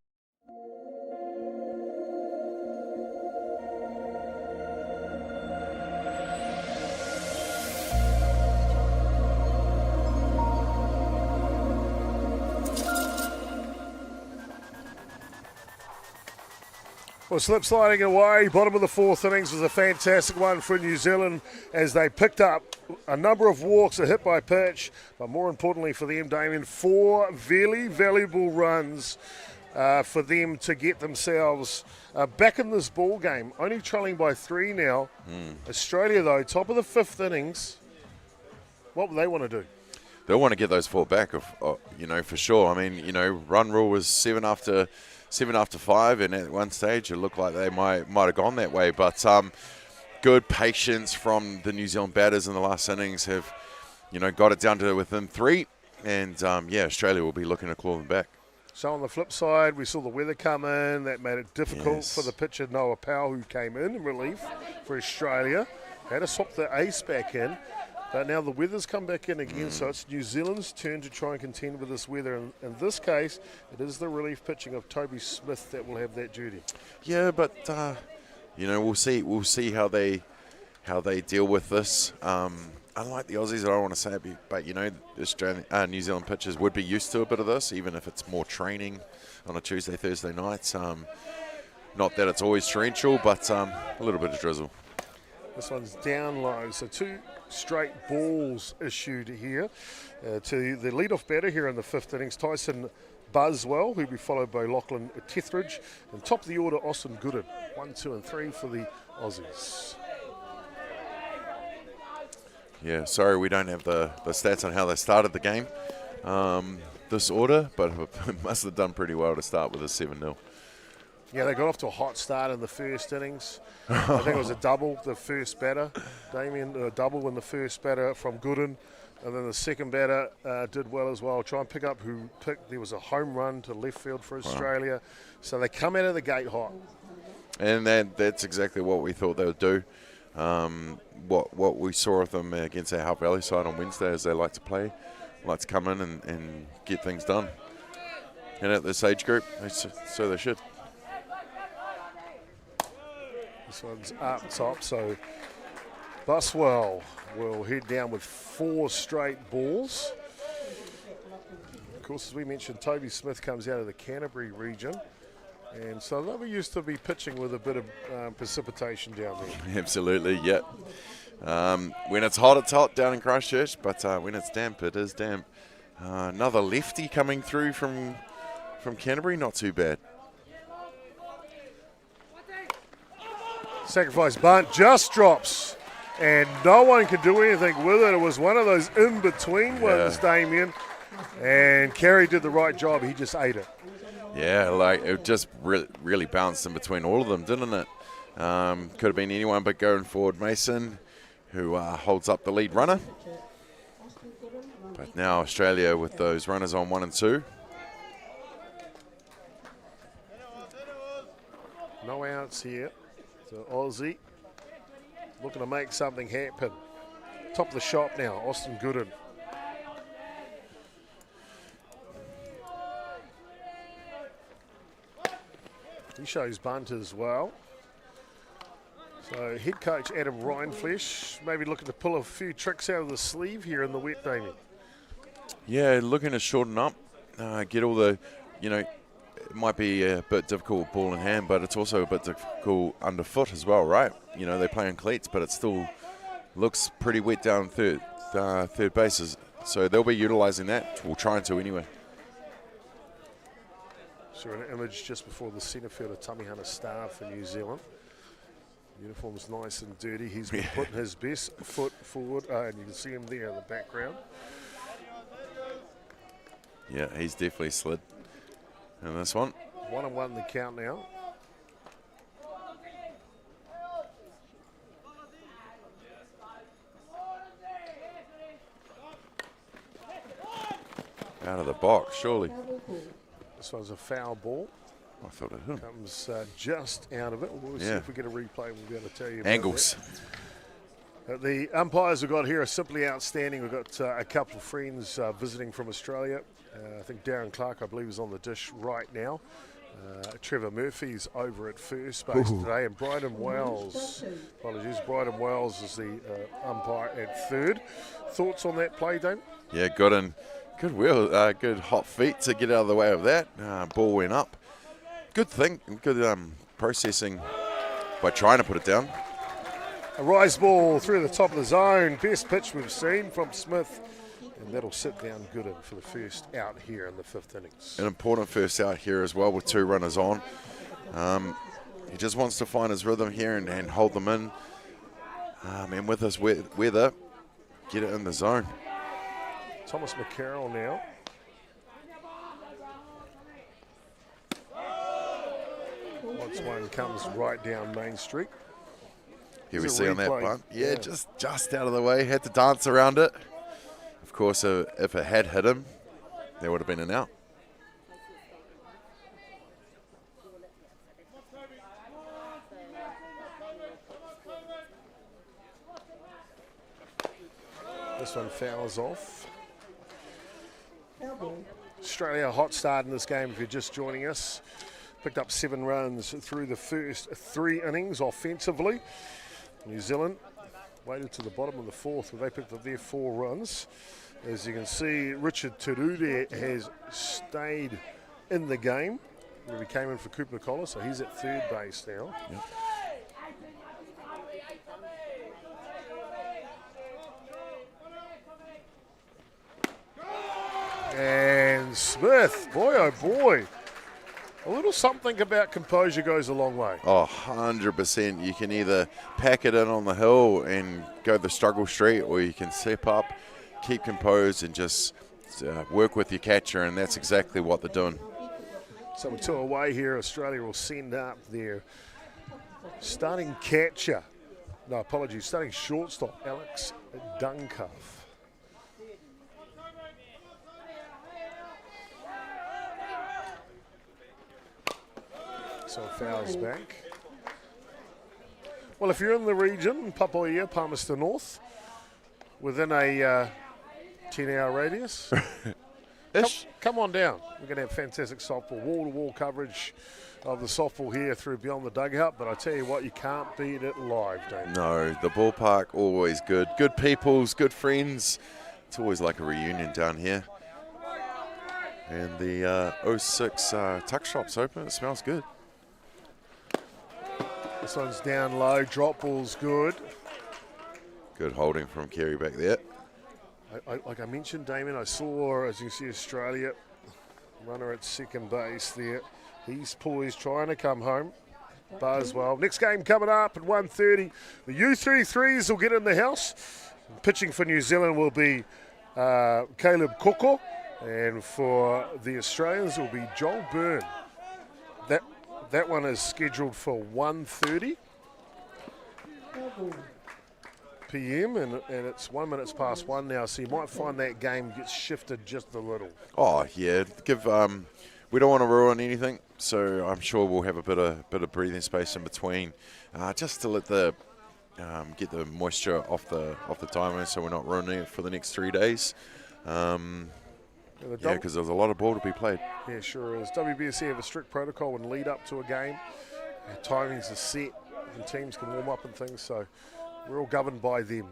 Speaker 1: Well, slip sliding away, bottom of the 4th innings was a fantastic one for New Zealand as they picked up a number of walks, a hit by pitch, but more importantly for them, Damien, 4 very valuable runs for them to get themselves back in this ball game. Only trailing by 3 now. Australia, though, top of the 5th innings. What would they want to do?
Speaker 2: They'll want to get those 4 back, for sure. I mean, run rule was 7 after 5, and at one stage it looked like they might have gone that way. But good patience from the New Zealand batters in the last innings have, got it down to within 3, and Australia will be looking to claw them back.
Speaker 1: So on the flip side, we saw the weather come in. That made it difficult for the pitcher Noah Powell, who came in relief for Australia. Had to swap the ace back in. But now the weather's come back in again, so it's New Zealand's turn to try and contend with this weather. And in this case, it is the relief pitching of Toby Smith that will have that duty.
Speaker 2: Yeah, but we'll see. We'll see how they deal with this. Unlike the Aussies, I don't want to say it, but New Zealand pitchers would be used to a bit of this, even if it's more training on a Tuesday, Thursday night. Not that it's always torrential, but a little bit of drizzle.
Speaker 1: This one's down low, so 2 straight balls issued here to the leadoff batter here in the 5th innings, Tyson Buswell, who'll be followed by Lachlan Tetheridge, and top of the order, Austin Gooden. 1, 2 and 3 for the Aussies.
Speaker 2: Yeah, sorry we don't have the stats on how they started the game, this order, but it must have done pretty well to start with a 7-0.
Speaker 1: Yeah, they got off to a hot start in the first innings. I think it was a double, the first batter. Damien, a double in the first batter from Gooden And then the second batter did well as well. Try and pick up who picked. There was a home run to left field for Australia. So they come out of the gate hot.
Speaker 2: And that's exactly what we thought they would do. What we saw of them against our Hutt Valley side on Wednesday is they like to play, like to come in and get things done. And at this age group, so they should.
Speaker 1: This one's up top, so Buswell will head down with 4 straight balls. Of course, as we mentioned, Toby Smith comes out of the Canterbury region. And so they used to be pitching with a bit of precipitation down there.
Speaker 2: Absolutely, yeah. When it's hot down in Christchurch, but when it's damp, it is damp. Another lefty coming through from Canterbury, not too bad.
Speaker 1: Sacrifice bunt just drops, and no one could do anything with it. It was one of those in-between ones, Damien, and Carey did the right job. He just ate it.
Speaker 2: Yeah, like it just really bounced in between all of them, didn't it? Could have been anyone but going forward Mason, who holds up the lead runner. But now Australia with those runners on 1 and 2.
Speaker 1: No outs here. So Aussie looking to make something happen. Top of the shop now, Austin Gooden. He shows bunt as well. So head coach Adam Reinflesh maybe looking to pull a few tricks out of the sleeve here in the wet, Damien.
Speaker 2: Yeah, looking to shorten up, get all the, it might be a bit difficult ball in hand, but it's also a bit difficult underfoot as well, right? They play in cleats, but it still looks pretty wet down third bases. So they'll be utilising that, or trying to anyway.
Speaker 1: So an image just before the centre fielder Tummy Hunter star for New Zealand. Uniform's nice and dirty. He's been putting his best foot forward, and you can see him there in the background.
Speaker 2: Yeah, he's definitely slid in this one.
Speaker 1: 1-1 the count now.
Speaker 2: Out of the box, surely.
Speaker 1: This one's a foul ball.
Speaker 2: I thought it hit him.
Speaker 1: Comes just out of it. We'll see if we get a replay. We'll be able to tell you.
Speaker 2: Angles.
Speaker 1: The umpires we've got here are simply outstanding. We've got a couple of friends visiting from Australia. I think Darren Clark, I believe, is on the dish right now. Trevor Murphy's over at first base today, and Bryden Wells, Bryden Wells is the umpire at third. Thoughts on that play, Dane?
Speaker 2: Yeah, good hot feet to get out of the way of that. Ball went up. Good thing, good processing by trying to put it down.
Speaker 1: A rise ball through the top of the zone. Best pitch we've seen from Smith. And that'll sit down Gooden for the first out here in the 5th innings.
Speaker 2: An important first out here as well with 2 runners on. He just wants to find his rhythm here and hold them in. And with this weather, get it in the zone.
Speaker 1: Thomas McCarroll now. Once one comes right down Main Street.
Speaker 2: Here we see on that bunt. Yeah, just out of the way. Had to dance around it. Of course, if it had hit him, there would have been an out.
Speaker 1: This one fouls off. Australia, a hot start in this game if you're just joining us. Picked up 7 runs through the first 3 innings offensively. New Zealand waited to the bottom of the 4th where they picked up their 4 runs. As you can see, Richard Turude has stayed in the game. He came in for Cooper Nicola, so he's at third base now.
Speaker 2: Yep.
Speaker 1: And Smith, boy oh boy. A little something about composure goes a long way.
Speaker 2: Oh, 100%. You can either pack it in on the hill and go the struggle street, or you can step up, keep composed, and just work with your catcher, and that's exactly what they're doing.
Speaker 1: So we're 2 away here. Australia will send up their starting catcher. No, apologies, starting shortstop, Alex Duncalf. So fouls back. Well, if you're in the region, Papoia, Palmerston North, within a 10-hour radius, come on down. We're going to have fantastic softball, wall-to-wall coverage of the softball here through Beyond the Dugout, but I tell you what, you can't beat it live, Dave.
Speaker 2: No, the ballpark, always good. Good peoples, good friends. It's always like a reunion down here. And the 06 tuck shop's open. It smells good.
Speaker 1: This one's down low. Drop ball's good.
Speaker 2: Good holding from Kerry back there.
Speaker 1: Like I mentioned, Damien, I saw, as you see, Australia runner at second base there. He's poised, trying to come home. Buzz well. Next game coming up at 1:30. The U33s will get in the house. Pitching for New Zealand will be Caleb Koko, and for the Australians will be Joel Byrne. That one is scheduled for 1:30 p.m. and it's 1 minute past 1 now, so you might find that game gets shifted just a little.
Speaker 2: Oh yeah, we don't want to ruin anything, so I'm sure we'll have a bit of breathing space in between, just to let the get the moisture off the timer, so we're not ruining it for the next 3 days. Yeah, because there's a lot of ball to be played.
Speaker 1: Yeah, sure is. WBSC have a strict protocol and lead up to a game. Timings are set, and teams can warm up and things, so we're all governed by them.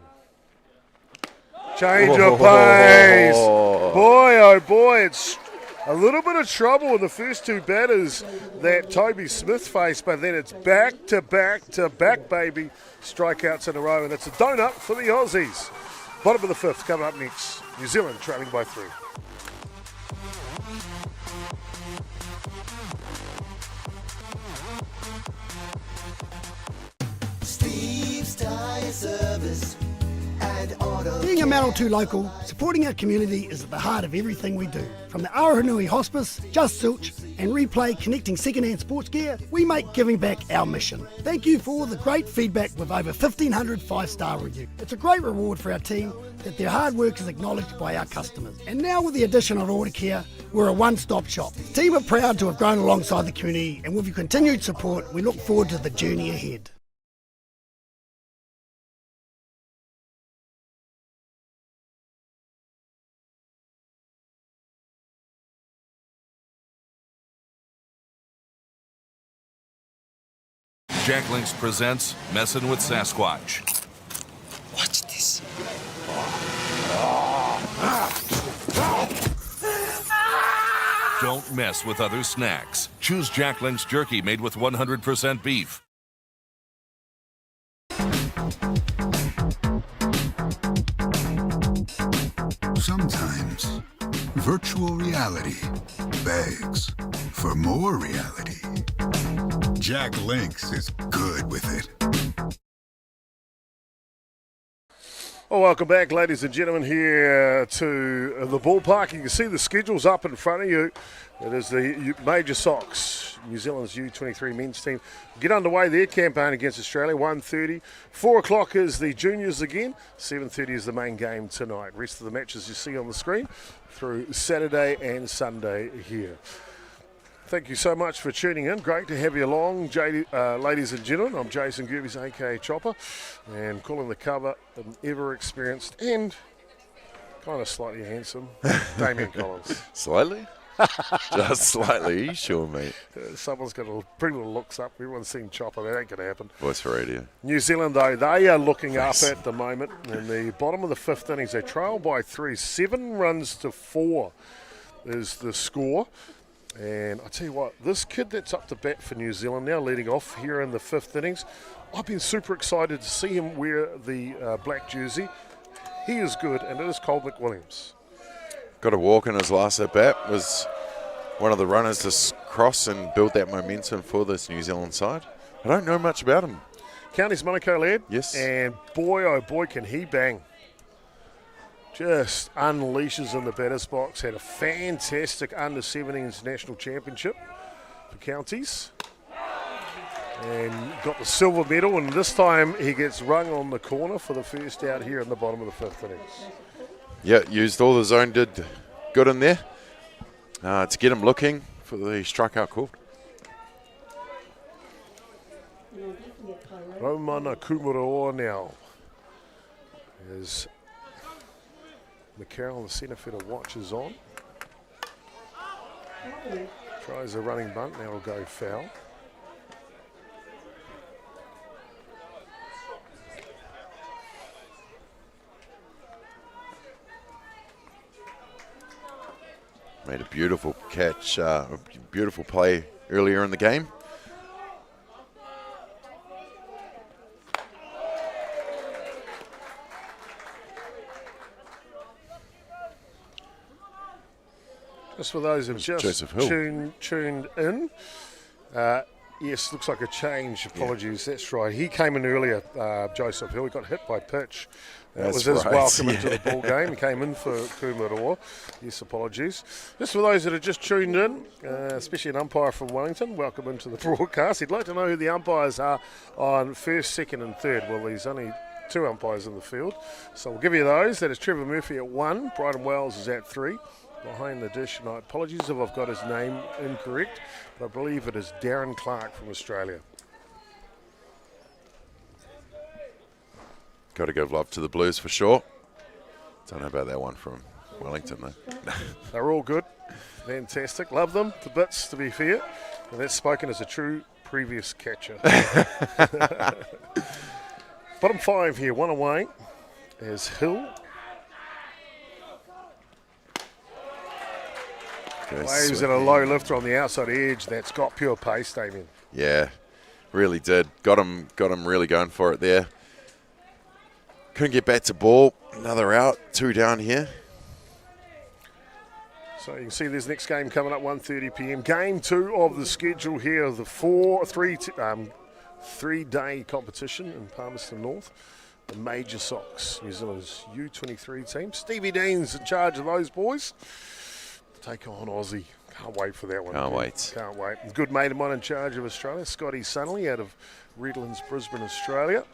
Speaker 1: Change of pace. Boy, oh boy, it's a little bit of trouble in the first two batters that Toby Smith faced, but then it's back to back to back, baby, strikeouts in a row, and it's a donut for the Aussies. Bottom of the fifth coming up next. New Zealand trailing by 3.
Speaker 3: Tyre service and auto. Being a Manawatū local, supporting our community is at the heart of everything we do. From the Aotearoa Hospice, Just Silch, and Replay connecting second-hand sports gear, we make giving back our mission. Thank you for all the great feedback with over 1,500 5-star reviews. It's a great reward for our team that their hard work is acknowledged by our customers. And now with the addition of Order Care, we're a one-stop shop. The team are proud to have grown alongside the community, and with your continued support, we look forward to the journey ahead.
Speaker 4: Jack Links presents Messin' with Sasquatch.
Speaker 5: Watch this.
Speaker 4: Don't mess with other snacks. Choose Jack Links jerky made with 100% beef.
Speaker 6: Sometimes virtual reality begs for more reality. Jack Links is good with it.
Speaker 1: Well, welcome back, ladies and gentlemen, here to the ballpark. You can see the schedule's up in front of you. It is the Major Sox, New Zealand's U23 men's team. Get underway their campaign against Australia, 1:30. 4 o'clock is the juniors again. 7:30 is the main game tonight. Rest of the matches you see on the screen through Saturday and Sunday here. Thank you so much for tuning in. Great to have you along, ladies and gentlemen. I'm Jason Gerbes, a.k.a. Chopper, and calling the cover an ever-experienced and kind of slightly handsome Damien Collins.
Speaker 2: Slightly? Just slightly. You sure, mate?
Speaker 1: Someone's got to bring the looks up. Everyone's seen Chopper. That ain't going to happen.
Speaker 2: Voice for radio.
Speaker 1: New Zealand, though, they are looking up at the moment. In the bottom of the fifth innings, they trail by 3. 7 runs to 4 is the score. And I tell you what, this kid that's up to bat for New Zealand now, leading off here in the fifth innings, I've been super excited to see him wear the black jersey. He is good, and it is Cole McWilliams.
Speaker 2: Got a walk in his last at bat. Was one of the runners to cross and build that momentum for this New Zealand side. I don't know much about him.
Speaker 1: Counties Monaco lad.
Speaker 2: Yes.
Speaker 1: And boy, oh boy, can he bang. Just unleashes in the batter's box. Had a fantastic under-17s national championship for counties. And got the silver medal, and this time he gets rung on the corner for the first out here in the bottom of the fifth innings.
Speaker 2: Yeah, used all the zone, did good in there to get him looking for the strikeout call.
Speaker 1: Manawatū now. As McCarroll, the centre fielder, watches on. Tries a running bunt, now will go foul.
Speaker 2: Made a beautiful catch, a beautiful play earlier in the game.
Speaker 1: Just for those who've just tuned in, yes, looks like a change. Apologies, that's right. He came in earlier, Joseph Hill. He got hit by pitch. That was his welcome into the ball game. He came in for Kumaroa. Yes, apologies. Just for those that have just tuned in, especially an umpire from Wellington, welcome into the broadcast. He'd like to know who the umpires are on first, second and third. Well, there's only 2 umpires in the field, so we'll give you those. That is Trevor Murphy at 1. Bryden Wells is at 3. Behind the dish, and apologies if I've got his name incorrect, but I believe it is Darren Clark from Australia.
Speaker 2: Got to give love to the Blues for sure. Don't know about that one from Wellington though.
Speaker 1: They're all good. Fantastic. Love them to bits, to be fair. And that's spoken as a true previous catcher. Bottom 5 here, 1 away is Hill. Waves at a low lifter on the outside edge. That's got pure pace, Damien.
Speaker 2: Yeah, really did. Got him really going for it there. Couldn't get back to ball. Another out, 2 down here.
Speaker 1: So you can see this next game coming up 1:30 p.m. Game 2 of the schedule here of the 3-day competition in Palmerston North. The Major Sox, New Zealand's U23 team. Stevie Dean's in charge of those boys. Take on Aussie. Can't wait for that one.
Speaker 2: Can't wait.
Speaker 1: Can't wait. Good mate of mine in charge of Australia, Scotty Sunnelly out of Redlands, Brisbane, Australia.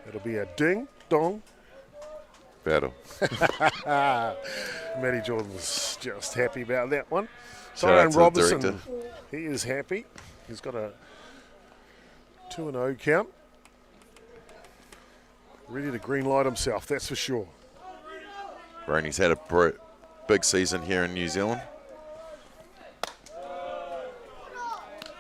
Speaker 1: It'll be a ding-dong
Speaker 2: battle.
Speaker 1: Matty Jordan's just happy about that one.
Speaker 2: Shout out
Speaker 1: Tyrone
Speaker 2: to the
Speaker 1: Robertson,
Speaker 2: director.
Speaker 1: he is happy. He's got a 2-0 count. Ready to green light himself, that's for sure.
Speaker 2: Roney's had a big season here in New Zealand.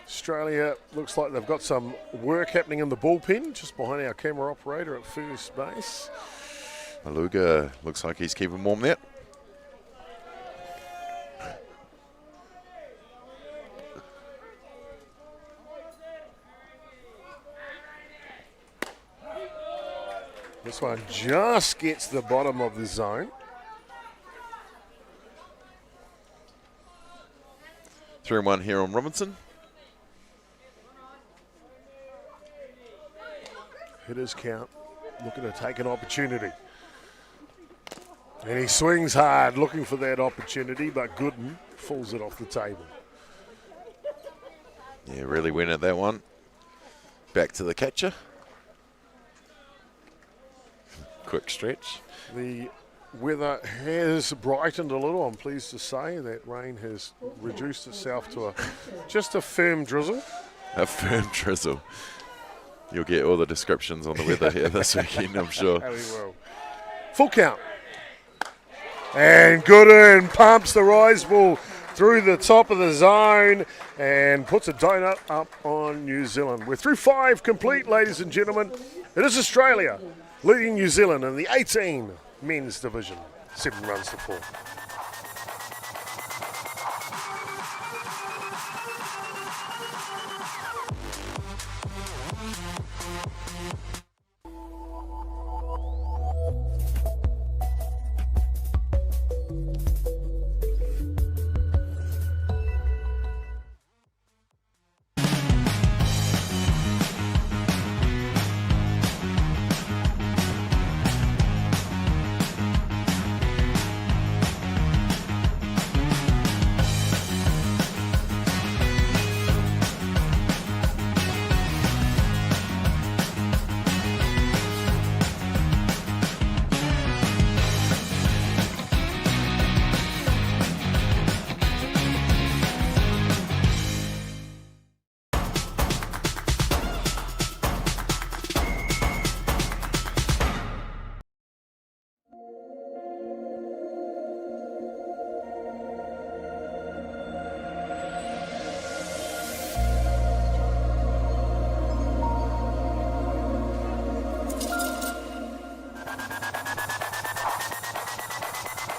Speaker 1: Australia looks like they've got some work happening in the bullpen, just behind our camera operator at first base.
Speaker 2: Maluga looks like he's keeping warm there.
Speaker 1: This one just gets the bottom of the zone.
Speaker 2: 3-1 here on Robinson.
Speaker 1: Hitters count, looking to take an opportunity. And he swings hard, looking for that opportunity, but Gooden falls it off the table.
Speaker 2: Yeah, really went at that one. Back to the catcher. Quick stretch.
Speaker 1: The weather has brightened a little. I'm pleased to say that rain has reduced itself to just a firm drizzle.
Speaker 2: A firm drizzle. You'll get all the descriptions on the weather here this weekend, I'm sure.
Speaker 1: Very well. Full count. And Gooden pumps the rise ball through the top of the zone and puts a donut up on New Zealand. We're through 5 complete, ladies and gentlemen. It is Australia leading New Zealand in the 18 men's division. 7 runs to 4.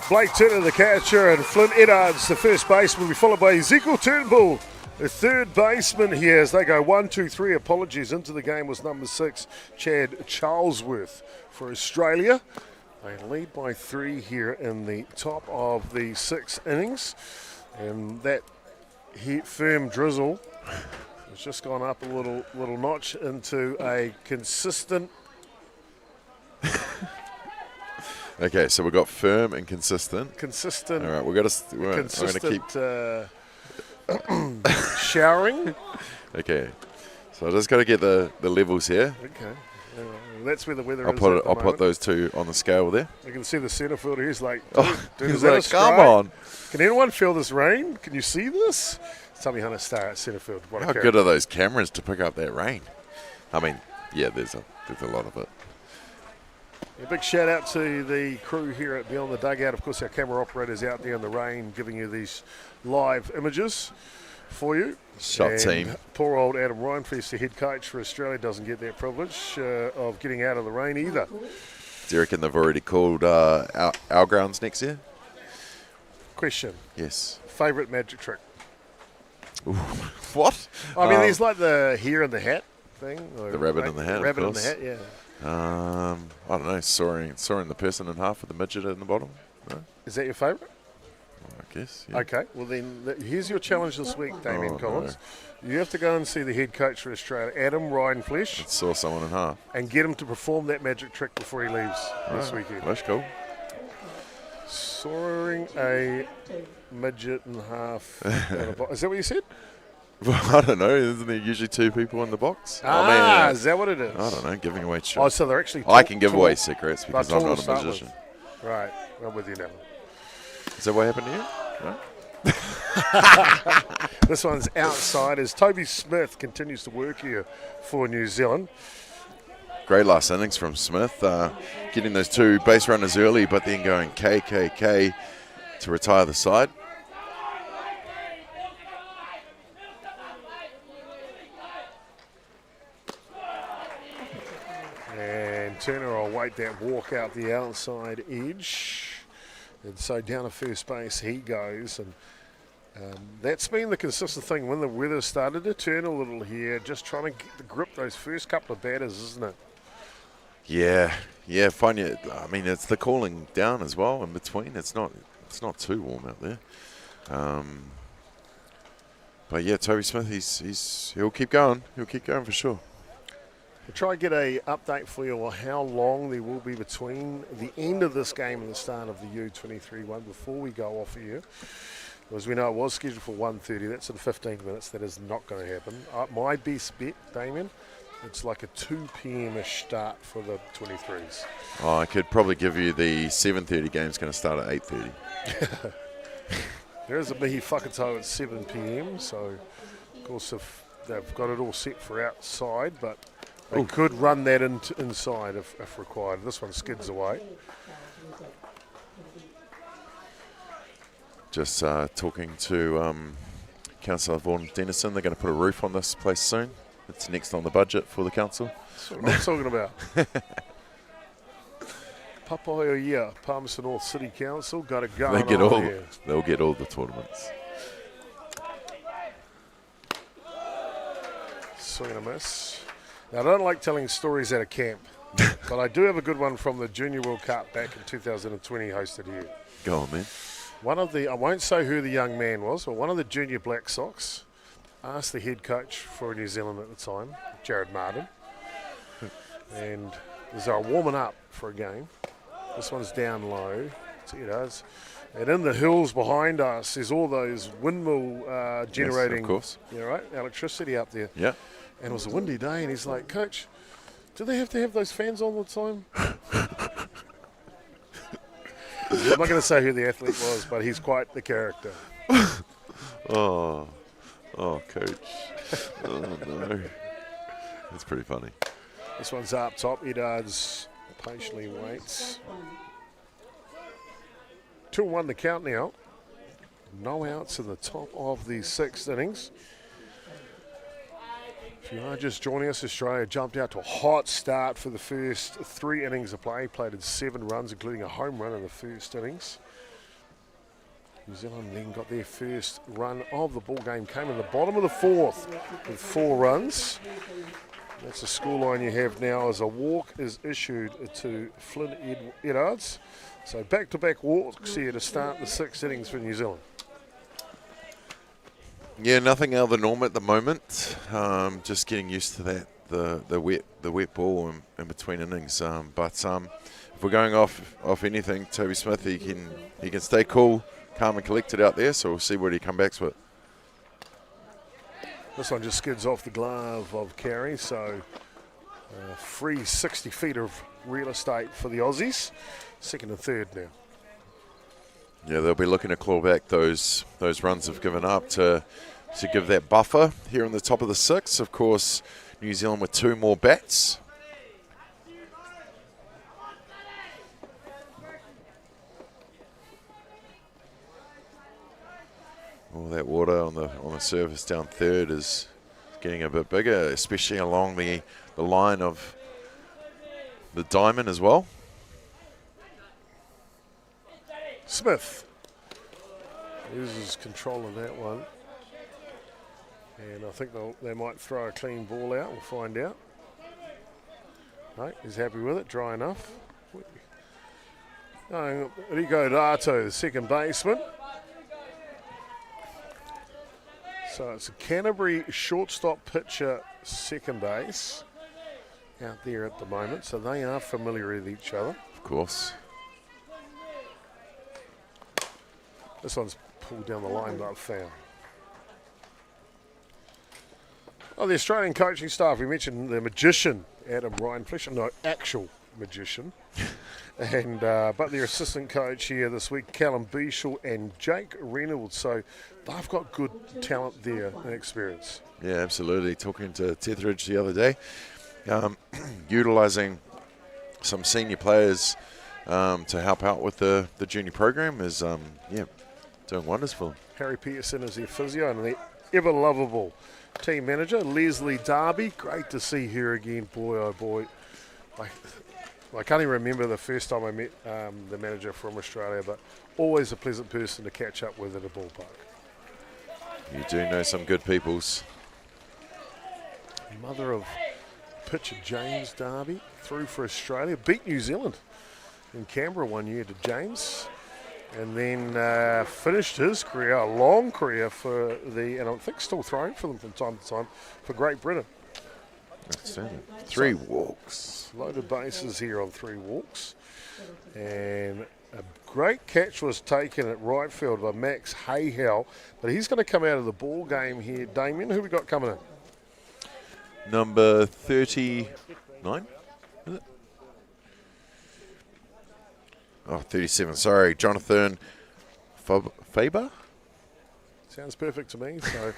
Speaker 1: Blake Turner, the catcher, and Flynn Eddards, the first baseman, will be followed by Ezekiel Turnbull, the third baseman here, as they go 1, 2, 3. Apologies. Into the game was number 6, Chad Charlesworth for Australia. They lead by 3 here in the top of the 6th innings. And that firm drizzle has just gone up a little notch into a consistent.
Speaker 2: Okay, so we've got firm and consistent.
Speaker 1: Consistent.
Speaker 2: All right, we're going to keep
Speaker 1: showering.
Speaker 2: Okay, so I just got to get the levels here.
Speaker 1: Okay, that's where the weather is.
Speaker 2: I'll put those two on the scale there.
Speaker 1: You can see the centre fielder. He's like, dude,
Speaker 2: he's like, come on.
Speaker 1: Can anyone feel this rain? Can you see this? Tommy Hunter Star at centre field.
Speaker 2: How good are those cameras to pick up that rain? I mean, yeah, there's a lot of it.
Speaker 1: A big shout out to the crew here at Beyond the Dugout. Of course, our camera operators out there in the rain giving you these live images for you.
Speaker 2: Shot team.
Speaker 1: Poor old Adam Reinfest, the head coach for Australia, doesn't get that privilege of getting out of the rain either.
Speaker 2: Do you reckon they've already called our grounds next year?
Speaker 1: Question.
Speaker 2: Yes.
Speaker 1: Favourite magic trick?
Speaker 2: Ooh, what?
Speaker 1: I mean, there's like the hair in the hat thing.
Speaker 2: The rabbit in the hat,
Speaker 1: rabbit
Speaker 2: of
Speaker 1: in the
Speaker 2: course.
Speaker 1: hat, yeah.
Speaker 2: I don't know, sawing the person in half with the midget in the bottom. No?
Speaker 1: Is that your favourite?
Speaker 2: I guess, yeah.
Speaker 1: Okay, well then, here's your challenge this week, Damien Collins. No. You have to go and see the head coach for Australia, Adam Reinflesh.
Speaker 2: Saw someone in half.
Speaker 1: And get him to perform that magic trick before he leaves this weekend.
Speaker 2: That's cool.
Speaker 1: Sawing a midget in half. Is that what you said?
Speaker 2: Well, I don't know. Isn't there usually 2 people in the box?
Speaker 1: Is that what it is?
Speaker 2: I don't know. Giving away secrets.
Speaker 1: Oh, so they're actually
Speaker 2: I can give away secrets because I'm not a magician.
Speaker 1: Right. I'm with you now.
Speaker 2: Is that what happened to you? No?
Speaker 1: This one's outside as Toby Smith continues to work here for New Zealand.
Speaker 2: Great last innings from Smith. Getting those 2 base runners early, but then going KKK to retire the side.
Speaker 1: And Turner will wait that walk out the outside edge. And so down to first base he goes. And that's been the consistent thing when the weather started to turn a little here, just trying to grip those first couple of batters, isn't it?
Speaker 2: Yeah, fine. I mean, it's the cooling down as well in between. It's not too warm out there. But yeah, Toby Smith, he'll keep going. He'll keep going for sure.
Speaker 1: We'll try and get a update for you on how long there will be between the end of this game and the start of the U23 one before we go off here. As we know, it was scheduled for 1:30. That's in 15 minutes. That is not going to happen. My best bet, Damien, it's like a 2 p.m.-ish start for the 23s.
Speaker 2: Oh, I could probably give you the 7:30 game's going to start at 8:30.
Speaker 1: There is a Mihi Whakatau at 7 p.m. So, of course, if they've got it all set for outside, but they could run that inside if required. This one skids away. Just
Speaker 2: talking to Councillor Vaughan Dennison. They're going to put a roof on this place soon. It's next on the budget for the council.
Speaker 1: That's what I'm talking about. Papaia, Palmerston North City Council, got a gun here.
Speaker 2: They'll get all the tournaments.
Speaker 1: Swing and a miss. Now, I don't like telling stories out of camp, but I do have a good one from the Junior World Cup back in 2020 hosted here.
Speaker 2: Go on, man.
Speaker 1: I won't say who the young man was, but one of the junior Black Sox asked the head coach for New Zealand at the time, Jared Martin, and as they were warming up for a game, this one's down low, see it does, and in the hills behind us, there's all those windmill generating,
Speaker 2: yes, of course,
Speaker 1: electricity up there.
Speaker 2: Yeah.
Speaker 1: And it was a windy day, and he's like, Coach, do they have to have those fans on all the time? I'm not going to say who the athlete was, but he's quite the character.
Speaker 2: Oh, Coach. Oh, no. That's pretty funny.
Speaker 1: This one's up top. Eddards patiently waits. 2-1 the count now. No outs in the top of the 6th innings. If you are just joining us, Australia jumped out to a hot start for the first 3 innings of play. Played in 7 runs, including a home run in the first innings. New Zealand then got their first run of the ball game. Came in the bottom of the fourth with 4 runs. That's the scoreline you have now as a walk is issued to Flynn Edwards. So back-to-back walks here to start the 6th innings for New Zealand.
Speaker 2: Yeah, nothing out of the norm at the moment. Just getting used to that, the wet ball in between innings. But if we're going off anything, Toby Smith, he can stay cool, calm and collected out there. So we'll see what he comes back with.
Speaker 1: This one just skids off the glove of Carey. So free 60 feet of real estate for the Aussies. 2nd and 3rd now.
Speaker 2: Yeah, they'll be looking to claw back those runs they've given up to give that buffer here in the top of the 6th. Of course, New Zealand with 2 more bats. All that water on the surface down 3rd is getting a bit bigger, especially along the line of the diamond as well.
Speaker 1: Smith loses control of that one. And I think they might throw a clean ball out. We'll find out. No, he's happy with it. Dry enough. Rico Rato, the second baseman. So it's a Canterbury shortstop pitcher, second base, out there at the moment. So they are familiar with each other.
Speaker 2: Of course.
Speaker 1: This one's pulled down the line, but foul. Oh, the Australian coaching staff. We mentioned the magician, Adam Ryan Fletcher. No, actual magician. And but their assistant coach here this week, Callum Beashall and Jake Reynolds. So they've got good talent there and experience.
Speaker 2: Yeah, absolutely. Talking to Beveridge the other day, utilising some senior players to help out with the junior program is doing wonders for them.
Speaker 1: Harry Pearson is their physio and the ever lovable team manager, Leslie Darby. Great to see her again, boy oh boy. I can't even remember the first time I met the manager from Australia, but always a pleasant person to catch up with at a ballpark.
Speaker 2: You do know some good peoples.
Speaker 1: Mother of pitcher James Darby, through for Australia, beat New Zealand in Canberra one year to James, and then finished his career, a long career for and I think still throwing for them from time to time, for Great Britain.
Speaker 2: Outstanding. 3 walks.
Speaker 1: Loaded bases here on 3 walks. And a great catch was taken at right field by Max Hayhell, but he's going to come out of the ball game here. Damien, who we got coming in?
Speaker 2: Number 39, is it? Oh, 37, sorry. Jonathan Faber?
Speaker 1: Sounds perfect to me. So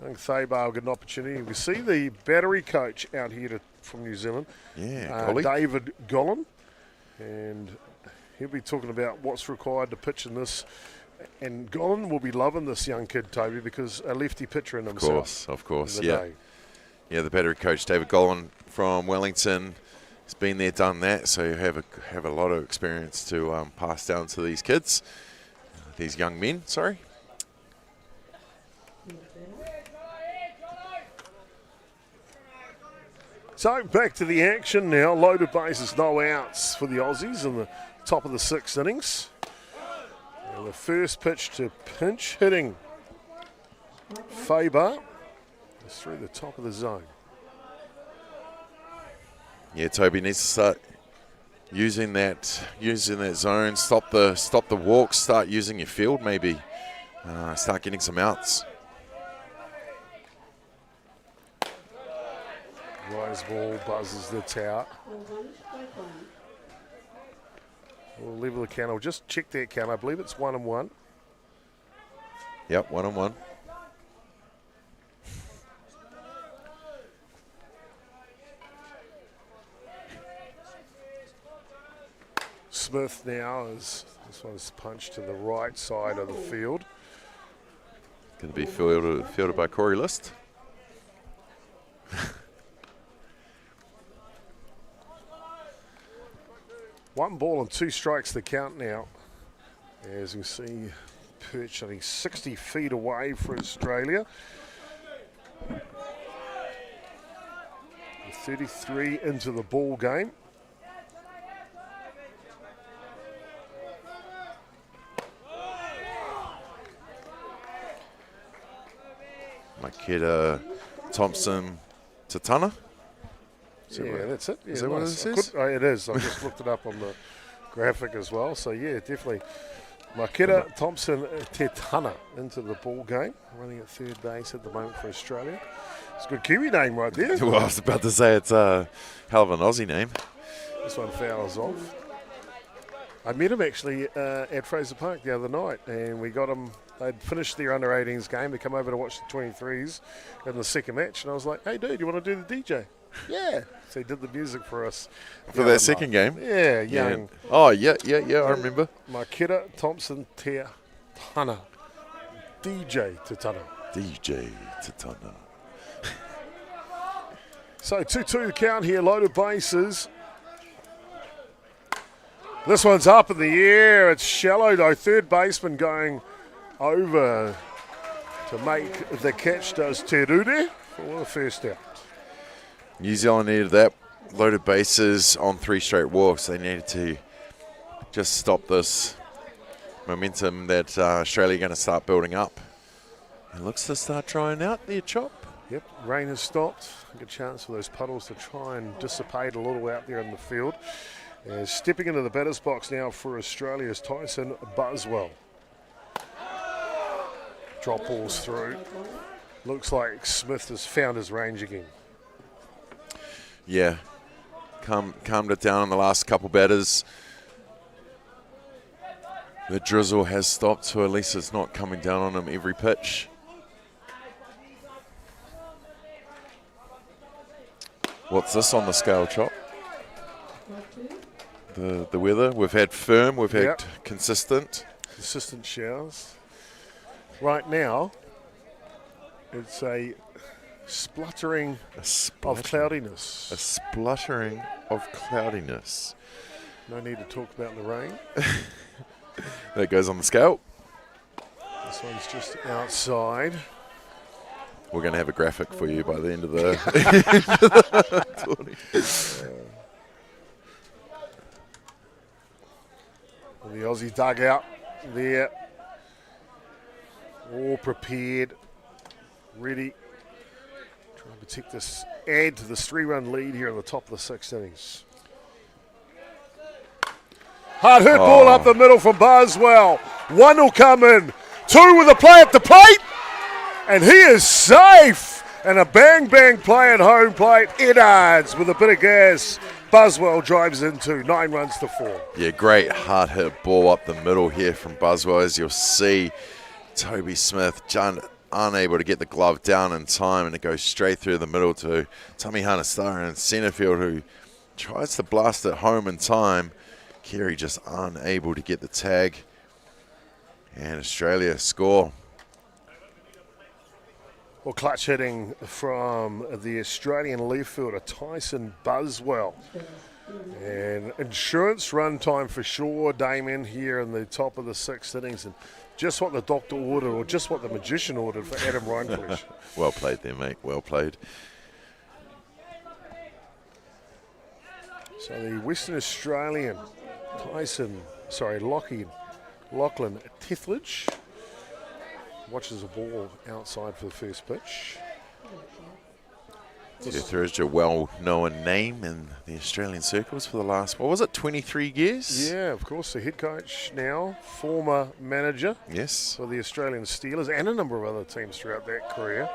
Speaker 1: young Thabar will get an opportunity. We see the battery coach out here from New Zealand, David Gollan, and he'll be talking about what's required to pitch in this. And Gollan will be loving this young kid, Toby, because a lefty pitcher in himself.
Speaker 2: Of course, yeah. Yeah, the battery coach, David Gollan from Wellington, has been there, done that, so you have a lot of experience to pass down to these kids, these young men, sorry.
Speaker 1: So back to the action now. Loaded bases, no outs for the Aussies in the top of the 6th innings. And the first pitch to pinch hitting Faber is through the top of the zone.
Speaker 2: Yeah, Toby needs to start using that zone. Stop the walks. Start using your field maybe. Start getting some outs.
Speaker 1: Rise ball buzzes the tower. We'll level the count. I'll just check that count. I believe it's 1-1.
Speaker 2: Yep, 1-1.
Speaker 1: Smith now is this one's punched to the right side of the field.
Speaker 2: Going to be fielded by Corey List.
Speaker 1: One ball and 2 strikes the count now. As you see, perched, I think, 60 feet away for Australia. 33 into the ball game.
Speaker 2: Makeda, Thompson, Tatana.
Speaker 1: Yeah, that's it. Yeah,
Speaker 2: Is that what it
Speaker 1: nice.
Speaker 2: says?
Speaker 1: It is. I just looked it up on the graphic as well. So, yeah, definitely. Makeda, Thompson, Tetana into the ball game. Running at third base at the moment for Australia. It's a good Kiwi name right there.
Speaker 2: Well, I was about to say it's a hell of an Aussie name.
Speaker 1: This one fouls off. I met him actually at Fraser Park the other night, and we got him. They'd finished their under-18s game. They come over to watch the 23s in the second match, and I was like, "Hey, dude, you want to do the DJ?" Yeah. So he did the music for us
Speaker 2: For that second game?
Speaker 1: Yeah, young.
Speaker 2: Yeah. Oh, yeah, I remember.
Speaker 1: Makeda, Thompson, Tana, DJ Tatana.
Speaker 2: DJ Tatana.
Speaker 1: So 2-2 the count here, loaded bases. This one's up in the air. It's shallow though. Third baseman going over to make the catch does Terude for the first out.
Speaker 2: New Zealand needed that. Loaded bases on 3 straight walks. They needed to just stop this momentum that Australia are going to start building up. It looks to start trying out their chop.
Speaker 1: Yep, rain has stopped. Good chance for those puddles to try and dissipate a little out there in the field. Stepping into the batter's box now for Australia is Tyson Buswell. Drop balls through. Looks like Smith has found his range again.
Speaker 2: Yeah, calmed it down on the last couple batters. The drizzle has stopped, so at least it's not coming down on him every pitch. What's this on the scale, Chop? The weather. We've had firm, we've had consistent.
Speaker 1: Consistent showers. Right now, it's a spluttering of cloudiness.
Speaker 2: A spluttering of cloudiness.
Speaker 1: No need to talk about the rain.
Speaker 2: That goes on the scale.
Speaker 1: This one's just outside.
Speaker 2: We're going to have a graphic for you by the end of the...
Speaker 1: The Aussie dugout there. All prepared. Ready. Trying to protect this. Add to this 3-run lead here in the top of the 6th innings. Hard hit ball up the middle from Buswell. 1 will come in. 2 with a play at the plate. And he is safe. And a bang-bang play at home plate. Eddards with a bit of gas. Buswell drives into 9 runs to 4.
Speaker 2: Yeah, great hard hit ball up the middle here from Buswell. As you'll see, Toby Smith unable to get the glove down in time, and it goes straight through the middle to Tommy Hanastara in centre field, who tries to blast it home in time. Carey just unable to get the tag. And Australia score.
Speaker 1: Well, clutch hitting from the Australian left fielder, Tyson Buswell. And insurance run time for sure, Damien, here in the top of the 6th innings. And just what the doctor ordered, or just what the magician ordered for Adam Rindfleisch.
Speaker 2: Well played there, mate. Well played.
Speaker 1: So the Western Australian, Lachlan Tethridge watches the ball outside for the first pitch.
Speaker 2: Tethridge, a well-known name in the Australian circles for the last, 23 years?
Speaker 1: Yeah, of course, the head coach now, former manager.
Speaker 2: Yes.
Speaker 1: For the Australian Steelers and a number of other teams throughout that career.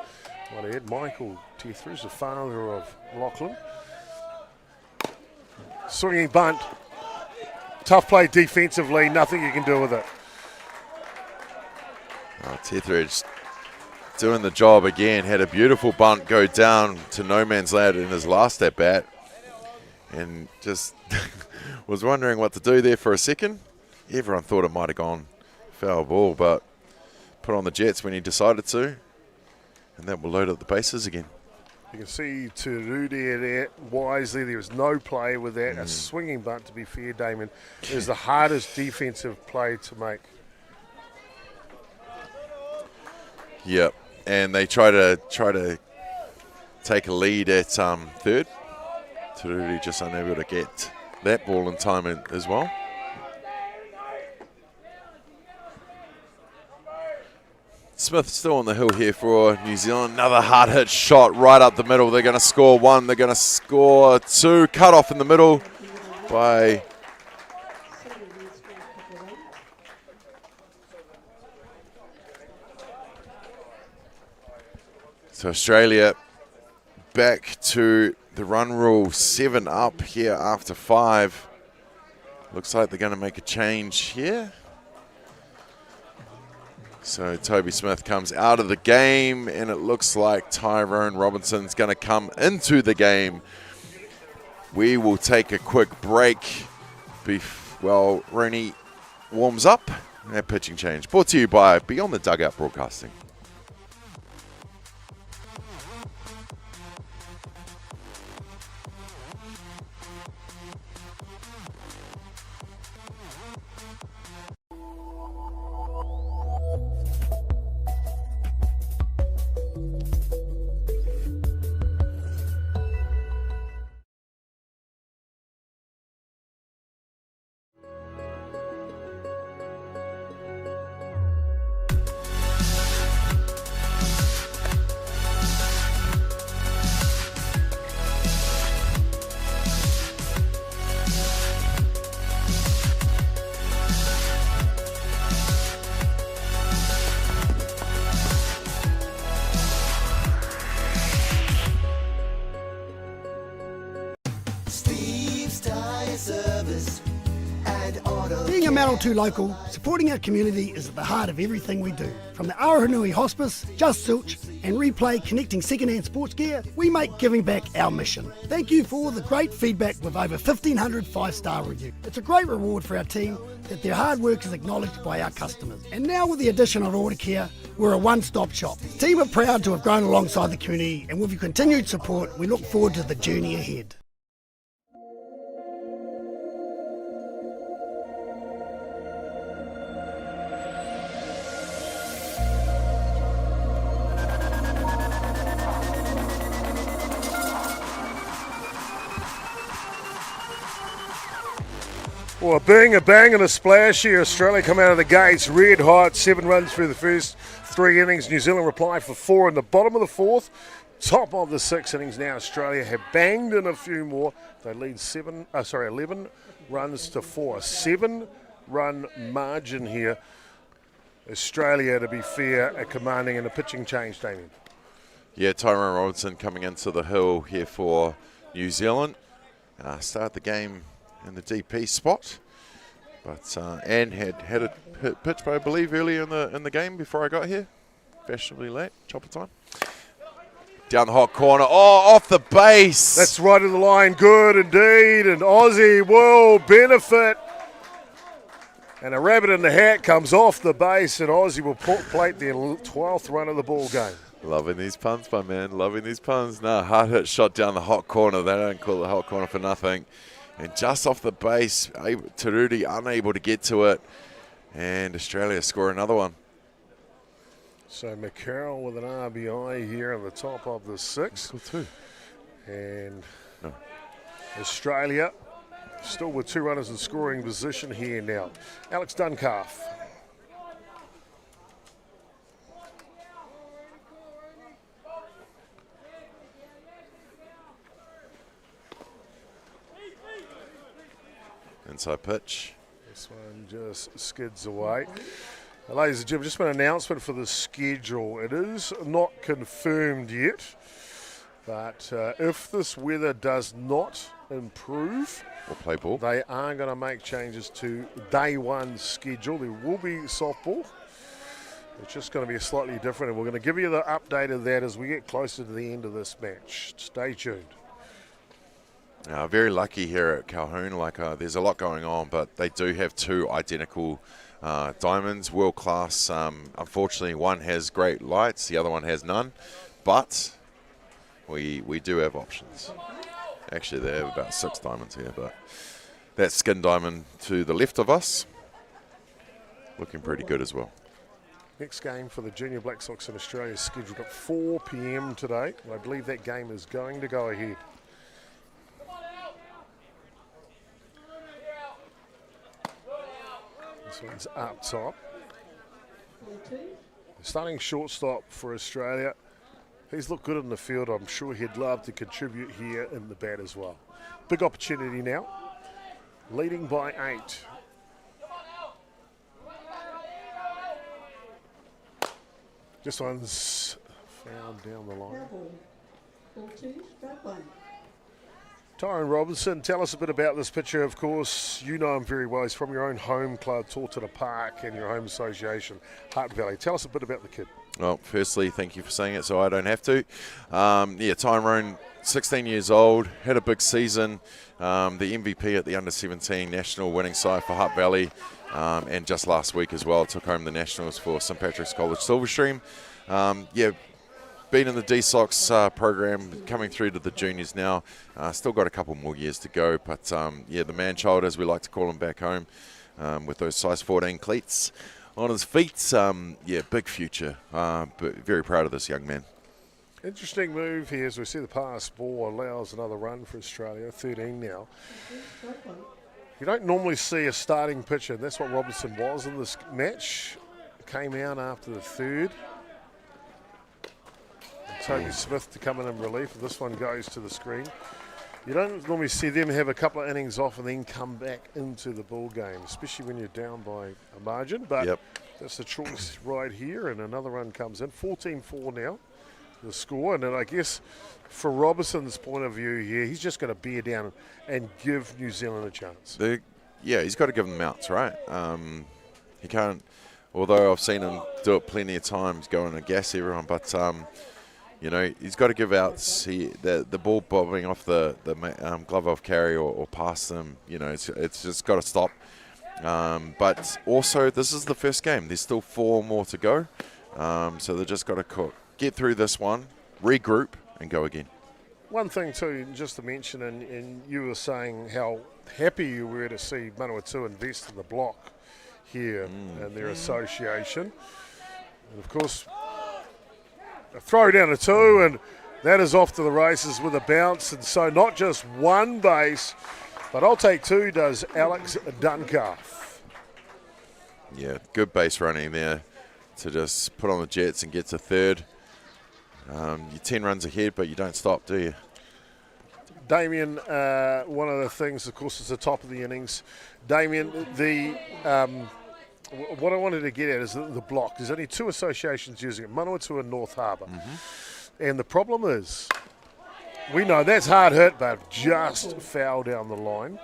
Speaker 1: Might add, Michael Tethridge, the father of Lachlan. Swinging bunt. Tough play defensively, nothing you can do with it.
Speaker 2: Tethridge doing the job again. Had a beautiful bunt go down to no man's land in his last at bat. And just was wondering what to do there for a second. Everyone thought it might have gone foul ball, but put on the Jets when he decided to. And that will load up the bases again.
Speaker 1: You can see Terude there wisely. There was no play with that. A swinging bunt, to be fair, Damon, is the hardest defensive play to make.
Speaker 2: Yep, and they try to take a lead at third. Tururi just unable to get that ball in time as well. Smith still on the hill here for New Zealand. Another hard hit shot right up the middle. They're going to score one. They're going to score two. Cut off in the middle by so Australia back to the run rule, 7 up here after 5. Looks like they're going to make a change here. So Toby Smith comes out of the game, and it looks like Tyrone Robinson's going to come into the game. We will take a quick break while Rooney warms up. That pitching change brought to you by Beyond the Dugout Broadcasting.
Speaker 3: Being a Manawatū local, supporting our community is at the heart of everything we do. From the Aotearoa Hospice, Just Silch, and Replay connecting second-hand sports gear, we make giving back our mission. Thank you for all the great feedback with over 1,500 5-star reviews. It's a great reward for our team that their hard work is acknowledged by our customers. And now with the addition of Order Care, we're a one-stop shop. The team are proud to have grown alongside the community, and with your continued support, we look forward to the journey ahead.
Speaker 1: Well, a bang and a splash here. Australia come out of the gates red hot. 7 runs through the first 3 innings. New Zealand reply for 4 in the bottom of the 4th. Top of the 6 innings now. Australia have banged in a few more. They lead 11 runs to 4. A 7-run margin here. Australia, to be fair, are commanding in a pitching change, Damien.
Speaker 2: Yeah, Tyrone Robinson coming into the hill here for New Zealand. Start the game in the DP spot, but Anne had a pitch, I believe, earlier in the game before I got here. Fashionably late, chopper time. Down the hot corner, off the base.
Speaker 1: That's right of the line, good indeed, and Aussie will benefit. And a rabbit in the hat comes off the base, and Aussie will plate their 12th run of the ball game.
Speaker 2: Loving these puns, my man, loving these puns. No, hard hit shot down the hot corner. They don't call it the hot corner for nothing. And just off the base, Tururi unable to get to it. And Australia score another one.
Speaker 1: So McCarroll with an RBI here on the top of the 6th.
Speaker 2: Cool too.
Speaker 1: And Australia still with 2 runners in scoring position here now. Alex Duncalf.
Speaker 2: Inside pitch.
Speaker 1: This one just skids away. Ladies and gentlemen, just an announcement for the schedule. It is not confirmed yet, but if this weather does not improve,
Speaker 2: or play ball,
Speaker 1: they are going to make changes to day 1 schedule. There will be softball. It's just going to be slightly different, and we're going to give you the update of that as we get closer to the end of this match. Stay tuned.
Speaker 2: Very lucky here at Colquhoun. There's a lot going on, but they do have 2 identical diamonds, world class. Unfortunately, one has great lights, the other one has none, but we do have options. Actually, they have about 6 diamonds here, but that skin diamond to the left of us, looking pretty good as well.
Speaker 1: Next game for the Junior Black Sox in Australia is scheduled at 4 p.m. today. I believe that game is going to go ahead. This one's up top. Starting shortstop for Australia. He's looked good in the field. I'm sure he'd love to contribute here in the bat as well. Big opportunity now. Leading by 8. This one's fouled down the line. Tyre Robinson, tell us a bit about this pitcher. Of course, you know him very well. He's from your own home club, Tortona Park, and your home association, Hutt Valley. Tell us a bit about the kid.
Speaker 2: Well, firstly, thank you for saying it so I don't have to. Tyrone, 16 years old, had a big season, the MVP at the Under-17 national winning side for Hutt Valley, and just last week as well, took home the nationals for St Patrick's College Silverstream. Been in the D-Sox program, coming through to the juniors now. Still got a couple more years to go, but the man-child, as we like to call him back home, with those size 14 cleats on his feet. Big future, but very proud of this young man.
Speaker 1: Interesting move here as we see the pass ball allows another run for Australia, 13 now. You don't normally see a starting pitcher, and that's what Robinson was in this match. Came out after the third. Toby Smith to come in relief. This one goes to the screen. You don't normally see them have a couple of innings off and then come back into the ball game, especially when you're down by a margin. But that's the choice right here, and another run comes in. 14-4 now, the score. And then I guess for Robinson's point of view here, he's just going to bear down and give New Zealand a chance.
Speaker 2: He's got to give them outs, right? He can't, although I've seen him do it plenty of times, going to gas everyone, but he's got to give outs. The ball bobbing off the glove off carry or past them, it's just got to stop. But also, this is the first game. There's still 4 more to go. So they've just got to get through this one, regroup, and go again.
Speaker 1: One thing, too, just to mention, and you were saying how happy you were to see Manawatū invest in the block here in their association. And, of course, a throw down to 2, and that is off to the races with a bounce. And so not just one base, but I'll take 2, does Alex Duncalf.
Speaker 2: Yeah, good base running there to just put on the jets and get to third. You're 10 runs ahead, but you don't stop, do you?
Speaker 1: Damien, one of the things, of course, is the top of the innings. Damien, what I wanted to get at is the block. There's only 2 associations using it, Manawatū and North Harbour. And the problem is, we know that's hard hit, but just foul down the line.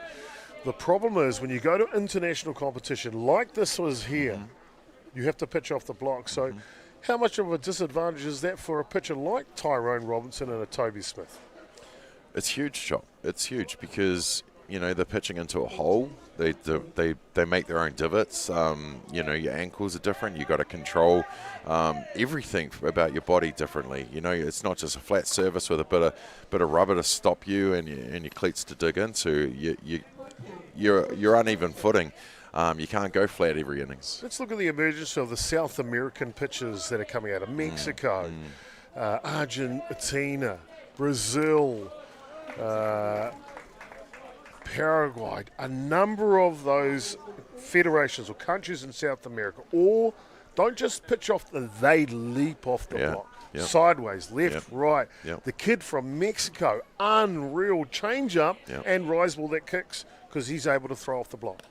Speaker 1: The problem is when you go to international competition, like this was here, you have to pitch off the block. So how much of a disadvantage is that for a pitcher like Tyrone Robinson and a Toby Smith?
Speaker 2: It's huge, Chop. It's huge because, they're pitching into a hole. They make their own divots. Your ankles are different. You've got to control everything about your body differently. It's not just a flat surface with a bit of rubber to stop you and your cleats to dig into. You're uneven footing. You can't go flat every innings.
Speaker 1: Let's look at the emergence of the South American pitchers that are coming out of Mexico, Argentina, Brazil, Paraguay, a number of those federations or countries in South America, or don't just pitch off, they leap off the block. Sideways, left, right. The kid from Mexico, unreal change-up and rise ball that kicks because he's able to throw off the block.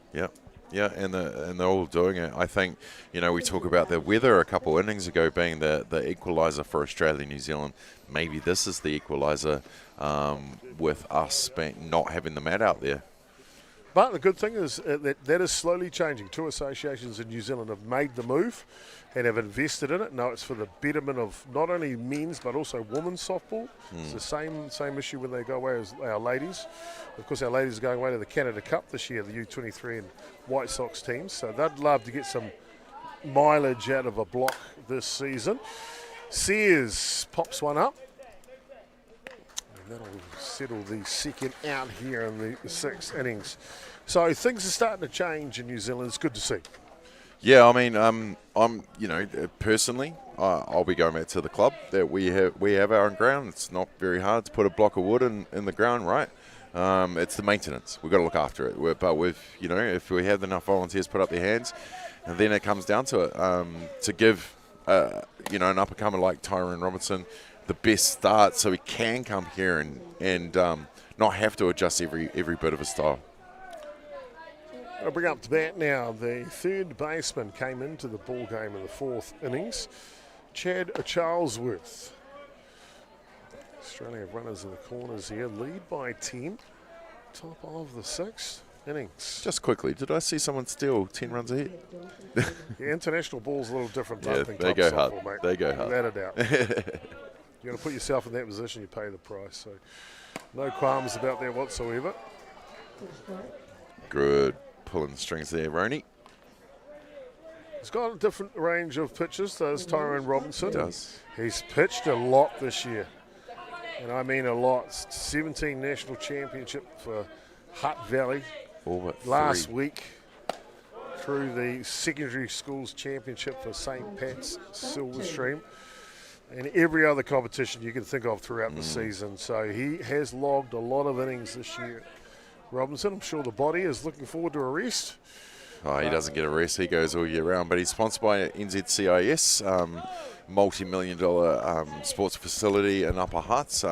Speaker 2: Yeah, and they're all doing it. I think, we talk about the weather a couple innings ago being the equaliser for Australia and New Zealand. Maybe this is the equaliser with us not having the mat out there.
Speaker 1: But the good thing is that is slowly changing. 2 associations in New Zealand have made the move and have invested in it. Now it's for the betterment of not only men's but also women's softball. It's the same issue when they go away as our ladies. Of course, our ladies are going away to the Canada Cup this year, the U23 and White Sox teams. So they'd love to get some mileage out of a block this season. Sears pops one up. That'll settle the second out here in the 6th innings. So things are starting to change in New Zealand. It's good to see.
Speaker 2: Yeah, I mean, I'm, you know, personally, I'll be going back to the club that we have our own ground. It's not very hard to put a block of wood in the ground, right? It's the maintenance. We've got to look after it. But you know, if we have enough volunteers put up their hands, and then it comes down to it, to give, you know, an up-and-comer like Tyre Robinson the best start so he can come here and not have to adjust every bit of his style.
Speaker 1: I'll bring up to bat now. The third baseman came into the ball game in the fourth innings, Chad Charlesworth. Australia have runners in the corners here, lead by 10, top of the sixth innings.
Speaker 2: Just quickly, did I see someone steal 10 runs ahead?
Speaker 1: The international ball's a little different.
Speaker 2: Yeah,
Speaker 1: I think
Speaker 2: they go
Speaker 1: softball,
Speaker 2: hard.
Speaker 1: mate.
Speaker 2: They go hard.
Speaker 1: Without a doubt. You're going to put yourself in that position, you pay the price. So no qualms about that whatsoever.
Speaker 2: Good. Pulling the strings there, Roney.
Speaker 1: He's got a different range of pitches, does Tyre Robinson.
Speaker 2: He does.
Speaker 1: He's pitched a lot this year. And I mean a lot. 17 national championship for Hutt Valley
Speaker 2: All but
Speaker 1: last
Speaker 2: 3.
Speaker 1: week. Through the secondary schools championship for St. Pat's Silverstream. And every other competition you can think of throughout the season. So he has logged a lot of innings this year. Robinson, I'm sure the body is looking forward to a rest.
Speaker 2: Oh, he doesn't get a rest. He goes all year round. But he's sponsored by NZCIS, multi-million-dollar sports facility in Upper Hutt.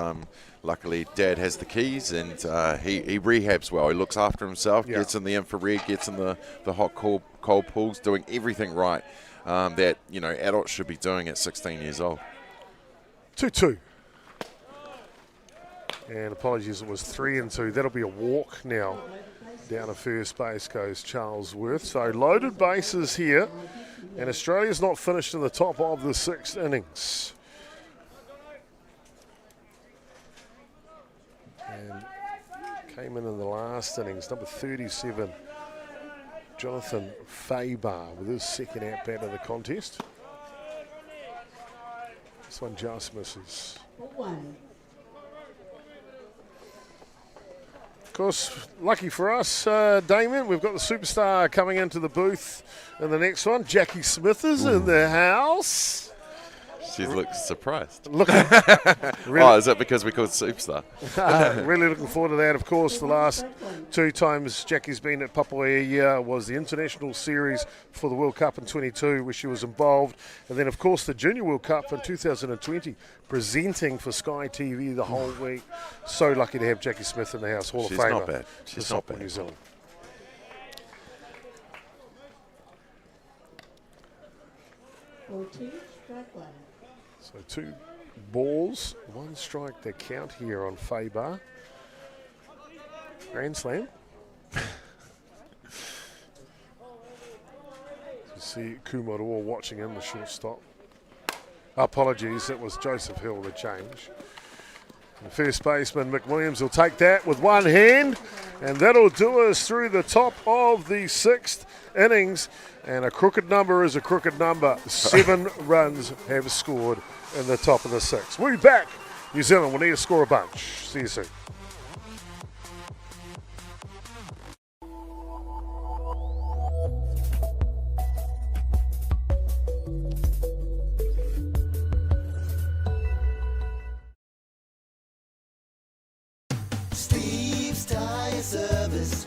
Speaker 2: Luckily, Dad has the keys, and he rehabs well. He looks after himself, gets in the infrared, gets in the hot cold pools, doing everything right that, you know, adults should be doing at 16 years old.
Speaker 1: 2-2. And apologies, it was 3-2. That'll be a walk now. Down to first base goes Charlesworth. So loaded bases here. And Australia's not finished in the top of the sixth innings. And came in the last innings, number 37, Jonathan Faber with his second at-bat of the contest. This one just misses. Of course, lucky for us, Damien, we've got the superstar coming into the booth in the next one. Jackie Smith is in the house.
Speaker 2: She looks surprised.
Speaker 1: Looking,
Speaker 2: Oh, is that because we called Superstar?
Speaker 1: really looking forward to that. Of course, the last two times Jackie's been at Papua was the International Series for the World Cup in 22, where she was involved. And then, of course, the Junior World Cup in 2020, presenting for Sky TV the whole week. So lucky to have Jackie Smith in the house, Hall
Speaker 2: She's
Speaker 1: of Famer.
Speaker 2: not bad. She's not
Speaker 1: for
Speaker 2: bad.
Speaker 1: New Zealand. So 2 balls, 1 strike to count here on Faber. Grand Slam. You see Kumaro watching in the shortstop. Apologies, it was Joseph Hill, the change. The first baseman, Mick Williams, will take that with one hand, and that'll do us through the top of the sixth innings. And a crooked number is a crooked number. 7 runs have scored in the top of the sixth. We'll be back. New Zealand will need to score a bunch. See you soon.
Speaker 7: Steve's Tyre Service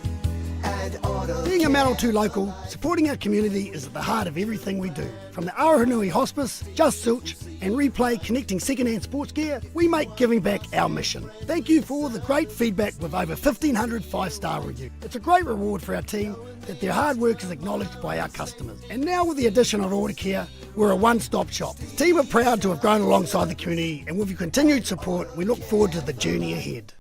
Speaker 7: and Auto
Speaker 3: Being a Manawatū local, supporting our community is at the heart of everything we do. From the Aotearoa Hospice, Just Silch, and Replay connecting second-hand sports gear, we make giving back our mission. Thank you for all the great feedback with over 1,500 5-star reviews. It's a great reward for our team that their hard work is acknowledged by our customers. And now with the addition of Order Care, we're a one-stop shop. The team are proud to have grown alongside the community, and with your continued support, we look forward to the journey ahead.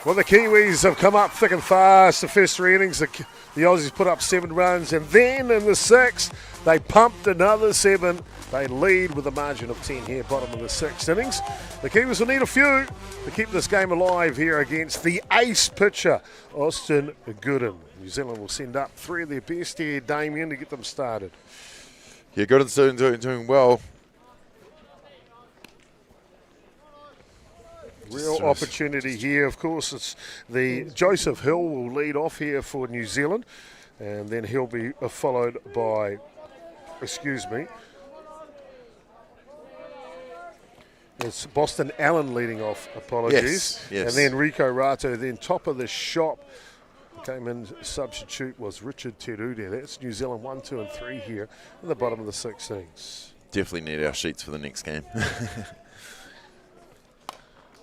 Speaker 1: Well, the Kiwis have come up thick and fast. The first 3 innings, the Aussies put up 7 runs, and then in the 6th, they pumped another 7. They lead with a margin of 10 here, bottom of the 6th innings. The Kiwis will need a few to keep this game alive here against the ace pitcher, Austin Gooden. New Zealand will send up 3 of their best here, Damien, to get them started.
Speaker 2: Yeah, Gooden's doing well.
Speaker 1: Real opportunity here. Of course, it's the Joseph Hill will lead off here for New Zealand, and then he'll be followed by, it's Boston Allen leading off, apologies.
Speaker 2: Yes.
Speaker 1: And then Rico Rato, then top of the shop, came in, substitute was Richard Terude. That's New Zealand 1, 2 and 3 here in the bottom of the 16s.
Speaker 2: Definitely need our sheets for the next game.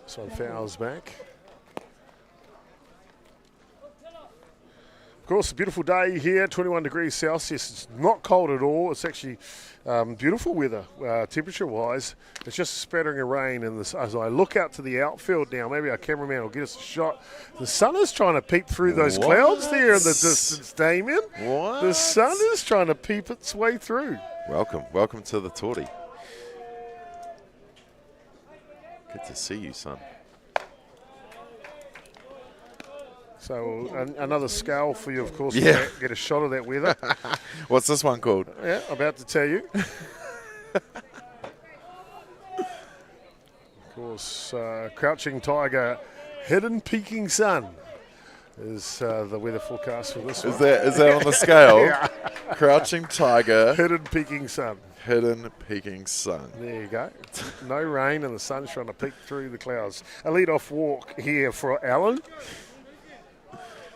Speaker 1: This one fouls back. Of course, a beautiful day here, 21 degrees Celsius. It's not cold at all. It's actually beautiful weather, temperature-wise. It's just a spattering of rain. And as I look out to the outfield now, maybe our cameraman will get us a shot. The sun is trying to peep through those clouds there in the distance, Damien.
Speaker 2: What?
Speaker 1: The sun is trying to peep its way through.
Speaker 2: Welcome to the Tory. Good to see you, son.
Speaker 1: So another scale for you, of course,
Speaker 2: Yeah.
Speaker 1: to get a shot of that weather.
Speaker 2: What's this one called?
Speaker 1: Yeah, about to tell you. Of course, Crouching Tiger, Hidden Peaking Sun is the weather forecast for this one.
Speaker 2: Is that on the scale?
Speaker 1: Yeah.
Speaker 2: Crouching Tiger,
Speaker 1: Hidden Peaking Sun.
Speaker 2: Hidden Peaking Sun.
Speaker 1: There you go. No rain and the sun's trying to peek through the clouds. A lead-off walk here for Allen.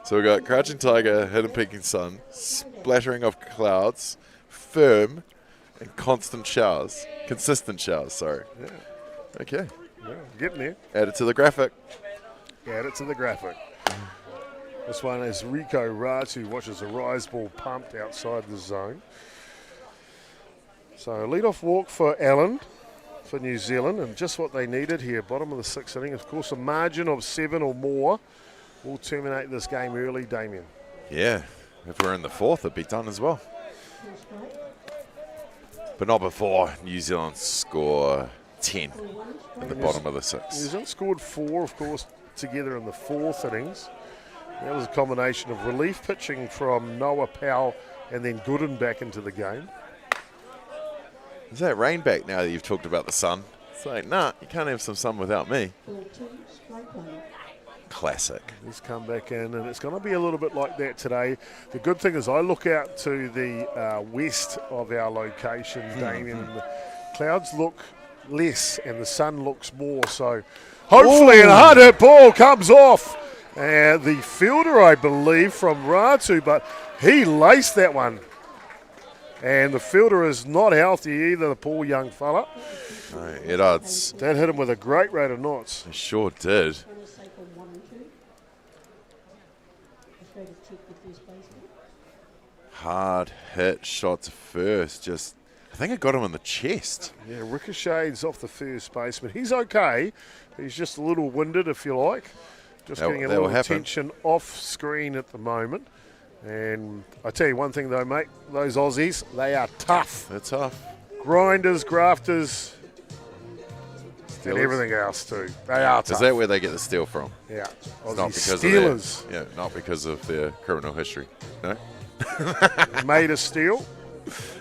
Speaker 2: So we've got Crouching Tiger, Hidden Peaking Sun, splattering of clouds, firm, and consistent showers, sorry.
Speaker 1: Yeah.
Speaker 2: Okay.
Speaker 1: Yeah, getting there.
Speaker 2: Add it to the graphic.
Speaker 1: Add it to the graphic. This one is Rico Ratu, watches a rise ball pumped outside the zone. So lead-off walk for Allen for New Zealand, and just what they needed here, bottom of the 6th inning. Of course, a margin of 7 or more will terminate this game early, Damien.
Speaker 2: Yeah, if we're in the 4th, it'd be done as well. But not before New Zealand score 10 in the bottom of the 6th.
Speaker 1: New Zealand scored 4, of course, together in the 4th innings. That was a combination of relief pitching from Noah Powell and then Gooden back into the game.
Speaker 2: Is that rain back now that you've talked about the sun? It's like, nah, you can't have some sun without me. Classic.
Speaker 1: He's come back in, and it's going to be a little bit like that today. The good thing is I look out to the west of our location, Damien, and the clouds look less and the sun looks more. So hopefully a hard hit ball comes off. The fielder, I believe, from Ratu, but he laced that one. And the fielder is not healthy either, the poor young fella.
Speaker 2: No, Eddards.
Speaker 1: That hit him with a great rate of knots.
Speaker 2: He sure did. Hard hit, shot to first. I think I got him in the chest.
Speaker 1: Yeah, ricochets off the first baseman. He's okay. He's just a little winded, if you like. Just getting a little attention off screen at the moment. And I tell you one thing though, mate, those Aussies, they are tough.
Speaker 2: They're tough.
Speaker 1: Grinders, grafters, and everything else too. They are tough.
Speaker 2: Is that where they get the steel from?
Speaker 1: Yeah.
Speaker 2: It's not because
Speaker 1: Steelers.
Speaker 2: of their, not because of their criminal history. No?
Speaker 1: Made of steel.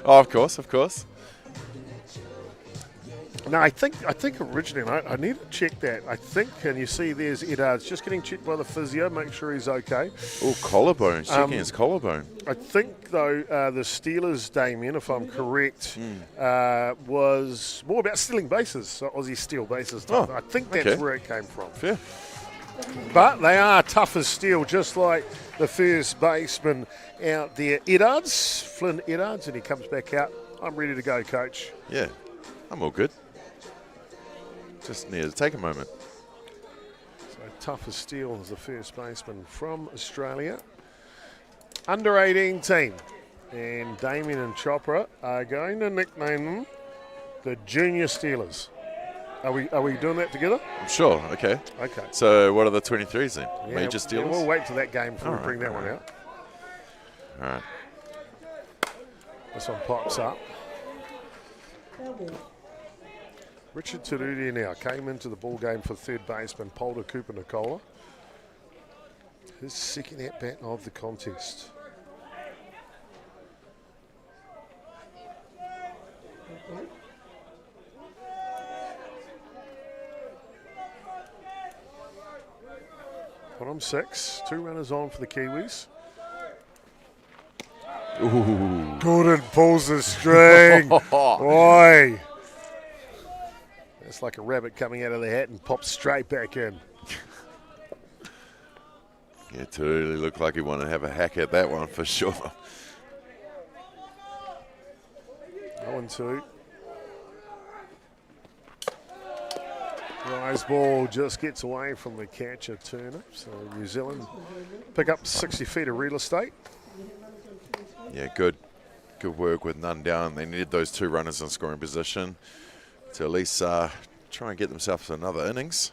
Speaker 2: Oh, of course.
Speaker 1: No, I think originally, I need to check that. I think, and you see there's Eddards just getting checked by the physio, make sure he's okay.
Speaker 2: Oh, collarbone. Checking his collarbone.
Speaker 1: I think, though, the Steelers, Damien, if I'm correct, was more about stealing bases, so Aussie steal bases.
Speaker 2: Oh,
Speaker 1: I think that's where it came from.
Speaker 2: Fair.
Speaker 1: But they are tough as steel, just like the first baseman out there. Eddards, Flynn Eddards, and he comes back out. I'm ready to go, coach.
Speaker 2: Yeah, I'm all good. Just need to take a moment.
Speaker 1: So tough as steel as the first baseman from Australia. Under 18 team. And Damien and Chopra are going to nickname them the Junior Steelers. Are we doing that together?
Speaker 2: Sure, okay.
Speaker 1: Okay.
Speaker 2: So what are the 23s then?
Speaker 1: Yeah,
Speaker 2: Major Steelers?
Speaker 1: We'll wait till that game before we
Speaker 2: All
Speaker 1: bring
Speaker 2: right,
Speaker 1: that one out.
Speaker 2: All right.
Speaker 1: This one pops up. Richard Tarudia now came into the ball game for third baseman Polder Cooper Nicola. His second at-bat of the contest. Bottom 6, 2 runners on for the Kiwis.
Speaker 2: Ooh.
Speaker 1: Gordon pulls the string. Boy. That's like a rabbit coming out of the hat and pops straight back in.
Speaker 2: Yeah, it really looked like he wanted to have a hack at that one for sure.
Speaker 1: 0-2. Rise ball just gets away from the catcher Turner. So New Zealand pick up 60 feet of real estate.
Speaker 2: Yeah, good work with none down. They needed those 2 runners in scoring position to at least try and get themselves another innings.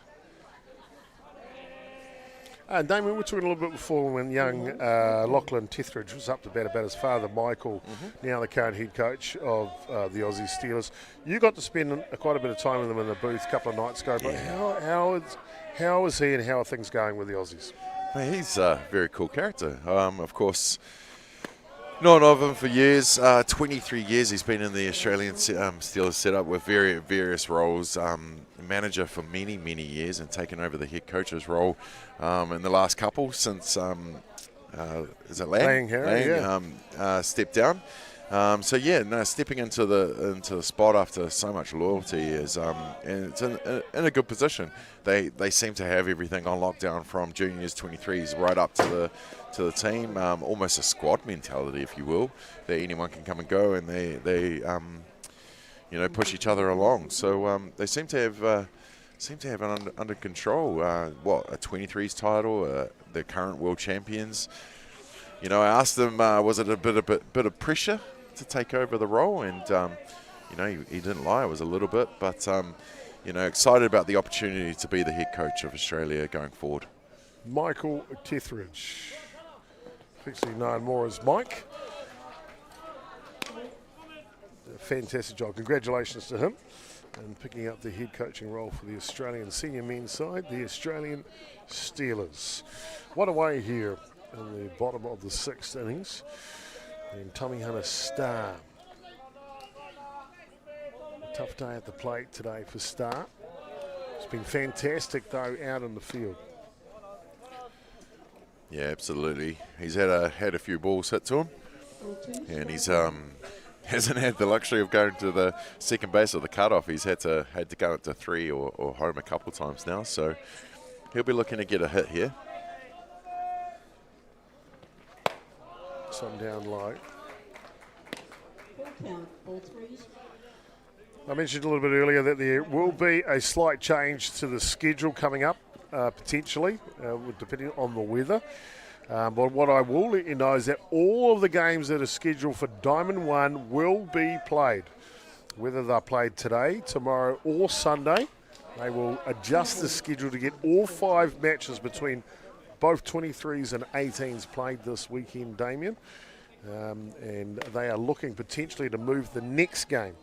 Speaker 1: Damien, we were talking a little bit before when young Lachlan Tethridge was up to bat about his father, Michael, now the current head coach of the Aussie Steelers. You got to spend quite a bit of time with him in the booth a couple of nights ago. But how is he and how are things going with the Aussies?
Speaker 2: Well, he's a very cool character. Of course, known of him for years. 23 years he's been in the Australian Steelers setup with various roles. Manager for many years and taken over the head coach's role in the last couple since is it Lang? Stepped down. Stepping into the spot after so much loyalty is and it's in a good position. They seem to have everything on lockdown from juniors, 23s right up to the team. Almost a squad mentality, if you will, that anyone can come and go, and they push each other along. So they seem to have it under control. A 23s title, the current world champions. I asked them, was it a bit of pressure to take over the role? And he didn't lie. It was a little bit, but excited about the opportunity to be the head coach of Australia going forward.
Speaker 1: Michael Tethridge, affectionately known more as Mike. A fantastic job. Congratulations to him and picking up the head coaching role for the Australian senior men's side, the Australian Steelers. What a way here in the bottom of the 6th innings. And Tommy Hunter Star. A tough day at the plate today for Star. It's been fantastic though out in the field.
Speaker 2: Yeah, absolutely. He's had a few balls hit to him, and he's hasn't had the luxury of going to the second base of the cutoff. He's had to go into 3 or home a couple times now, so he'll be looking to get a hit here.
Speaker 1: Some down low. I mentioned a little bit earlier that there will be a slight change to the schedule coming up, potentially, depending on the weather. But what I will let you know is that all of the games that are scheduled for Diamond 1 will be played. Whether they're played today, tomorrow or Sunday, they will adjust the schedule to get all 5 matches between both 23s and 18s played this weekend, Damien. And they are looking potentially to move the next game,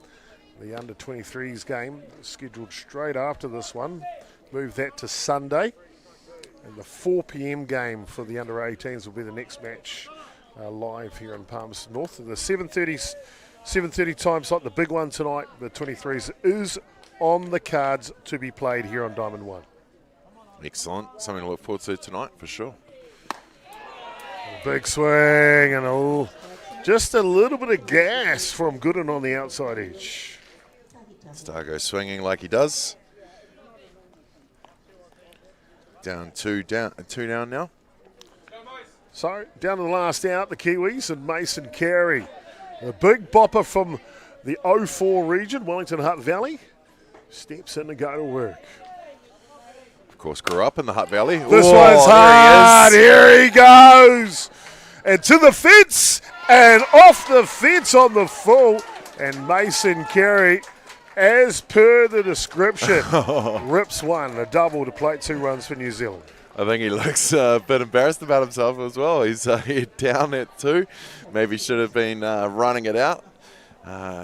Speaker 1: the under-23s game, scheduled straight after this one, move that to Sunday. And the 4 p.m. game for the under-18s will be the next match live here in Palmerston North. And the 7:30 time slot, the big one tonight, the 23s, is on the cards to be played here on Diamond 1.
Speaker 2: Excellent. Something to look forward to tonight for sure.
Speaker 1: A big swing and just a little bit of gas from Gooden on the outside edge.
Speaker 2: Star goes swinging like he does. Down two down now.
Speaker 1: So, down to the last out, the Kiwis and Mason Carey. A big bopper from the 04 region, Wellington Hutt Valley, steps in to go to work.
Speaker 2: Of course, grew up in the Hutt Valley.
Speaker 1: This one's hard. Here he goes. And to the fence and off the fence on the full. And Mason Carey as per the description, rips one, a double to plate 2 runs for New Zealand.
Speaker 2: I think he looks a bit embarrassed about himself as well. He's head down at 2. Maybe should have been running it out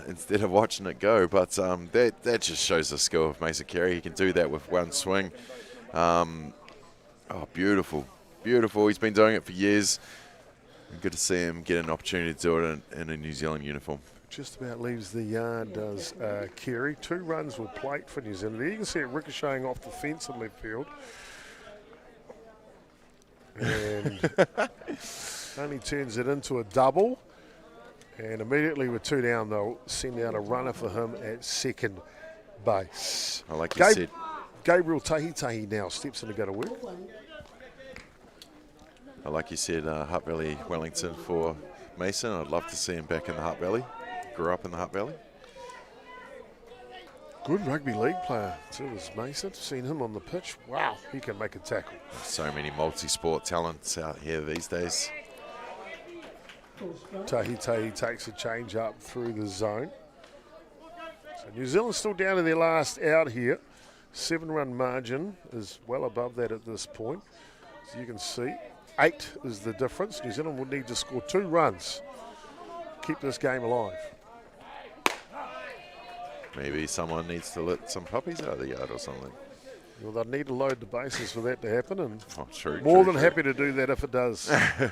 Speaker 2: instead of watching it go. But that just shows the skill of Mason Carey. He can do that with one swing. Beautiful. Beautiful. He's been doing it for years. Good to see him get an opportunity to do it in a New Zealand uniform.
Speaker 1: Just about leaves the yard, does Carey. 2 runs will plate for New Zealand. There you can see it ricocheting off the fence in left field. And only turns it into a double. And immediately with 2 down, they'll send out a runner for him at second base.
Speaker 2: Like you said.
Speaker 1: Gabriel Tahitahi now steps in to go to work.
Speaker 2: Like you said, Hutt Valley, Wellington for Mason. I'd love to see him back in the Hutt Valley. Grew up in the Hutt Valley.
Speaker 1: Good rugby league player too is Mason. Seen him on the pitch. Wow, he can make a tackle.
Speaker 2: So many multi-sport talents out here these days.
Speaker 1: Tahitahi takes a change up through the zone. So New Zealand's still down to their last out here. 7-run margin is well above that at this point. So you can see 8 is the difference. New Zealand will need to score 2 runs. Keep this game alive.
Speaker 2: Maybe someone needs to let some puppies out of the yard or something.
Speaker 1: Well, they'll need to load the bases for that to happen, and
Speaker 2: true,
Speaker 1: more than happy to do that if it does.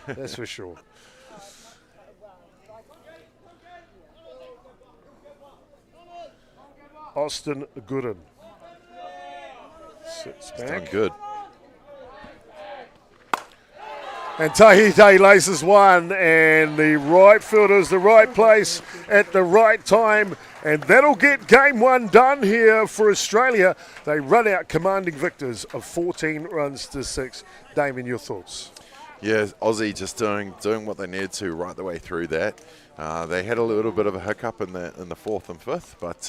Speaker 1: That's for sure. Austin Gooden sits back.
Speaker 2: He's done good.
Speaker 1: And Tahitahi laces one, and the right fielder's the right place at the right time, and that'll get game 1 done here for Australia. They run out commanding victors of 14 runs to 6. Damien, your thoughts?
Speaker 2: Yeah, Aussie just doing what they needed to right the way through that. They had a little bit of a hiccup in the 4th and 5th, but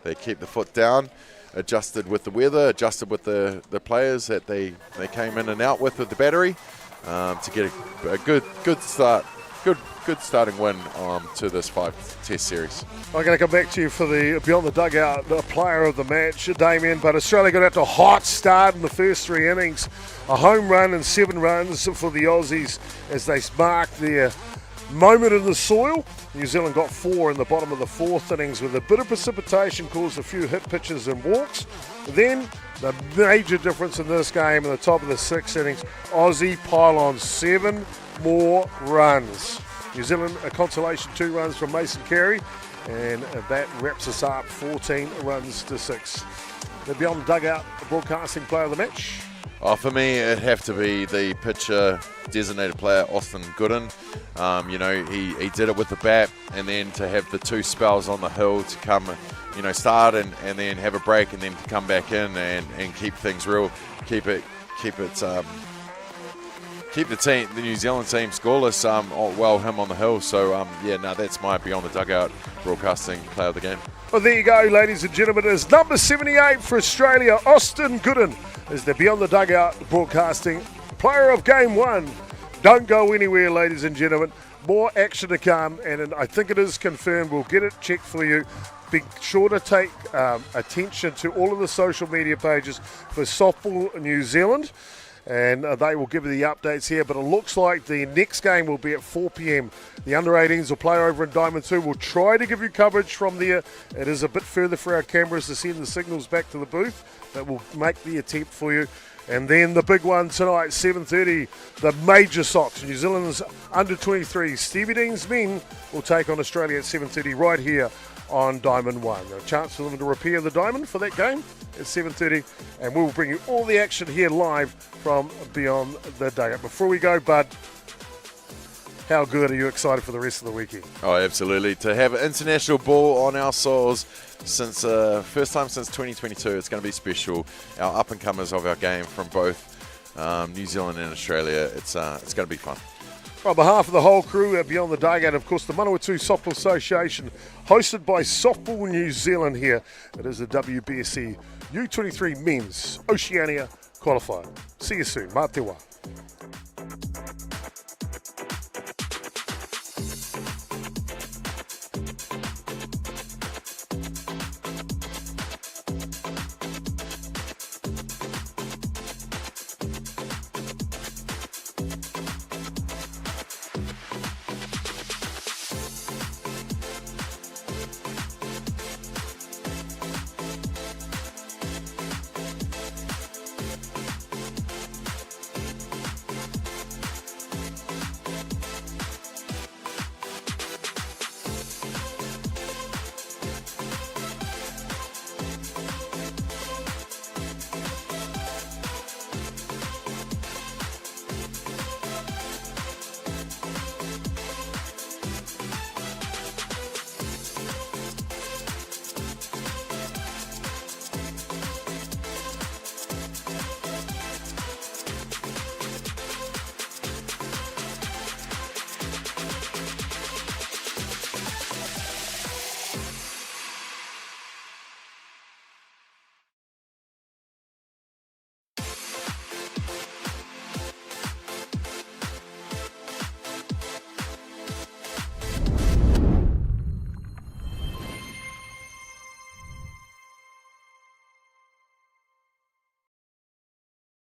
Speaker 2: they kept the foot down, adjusted with the weather, adjusted with the players that they came in and out with the battery. To get a good start, good starting win to this 5-test series.
Speaker 1: I'm going to come back to you for the Beyond the Dugout, the player of the match, Damien, but Australia got out to a hot start in the first 3 innings. A home run and 7 runs for the Aussies as they marked their moment in the soil. New Zealand got 4 in the bottom of the 4th innings with a bit of precipitation caused a few hit pitches and walks. Then the major difference in this game in the top of the 6th innings, Aussie pile on 7 more runs. New Zealand a consolation 2 runs from Mason Carey, and that wraps us up 14 runs to 6. The Beyond the Dugout broadcasting player of the match.
Speaker 2: For me, it'd have to be the pitcher designated player, Austin Gooden. He did it with the bat, and then to have the 2 spells on the hill to come, start and then have a break and then to come back in and keep things real, keep the New Zealand team scoreless. Him on the hill. So that's my Beyond the Dugout broadcasting player of the game.
Speaker 1: Well, there you go, ladies and gentlemen. It's number 78 for Australia, Austin Gooden, is the Beyond the Dugout broadcasting player of game 1. Don't go anywhere, ladies and gentlemen. More action to come, and I think it is confirmed. We'll get it checked for you. Be sure to take attention to all of the social media pages for Softball New Zealand, and they will give you the updates here. But it looks like the next game will be at 4 p.m. The under-18s will play over in Diamond 2. We'll try to give you coverage from there. It is a bit further for our cameras to send the signals back to the booth, but we'll make the attempt for you. And then the big one tonight, 7:30, the major Sox. New Zealand's under-23 Stevie Dean's men will take on Australia at 7:30 right here on Diamond 1. A chance for them to repair the diamond for that game at 7:30, and we'll bring you all the action here live from Beyond the Dugout. Before we go, Bud, how good are you excited for the rest of the weekend?
Speaker 2: Oh, absolutely. To have international ball on our soils since first time since 2022, it's going to be special. Our up-and-comers of our game from both New Zealand and Australia, it's going to be fun.
Speaker 1: On behalf of the whole crew at Beyond the Dugout, of course, the Manawatū Softball Association, hosted by Softball New Zealand here. It is the WBSC U23 Men's Oceania Qualifier. See you soon. Mā te wā.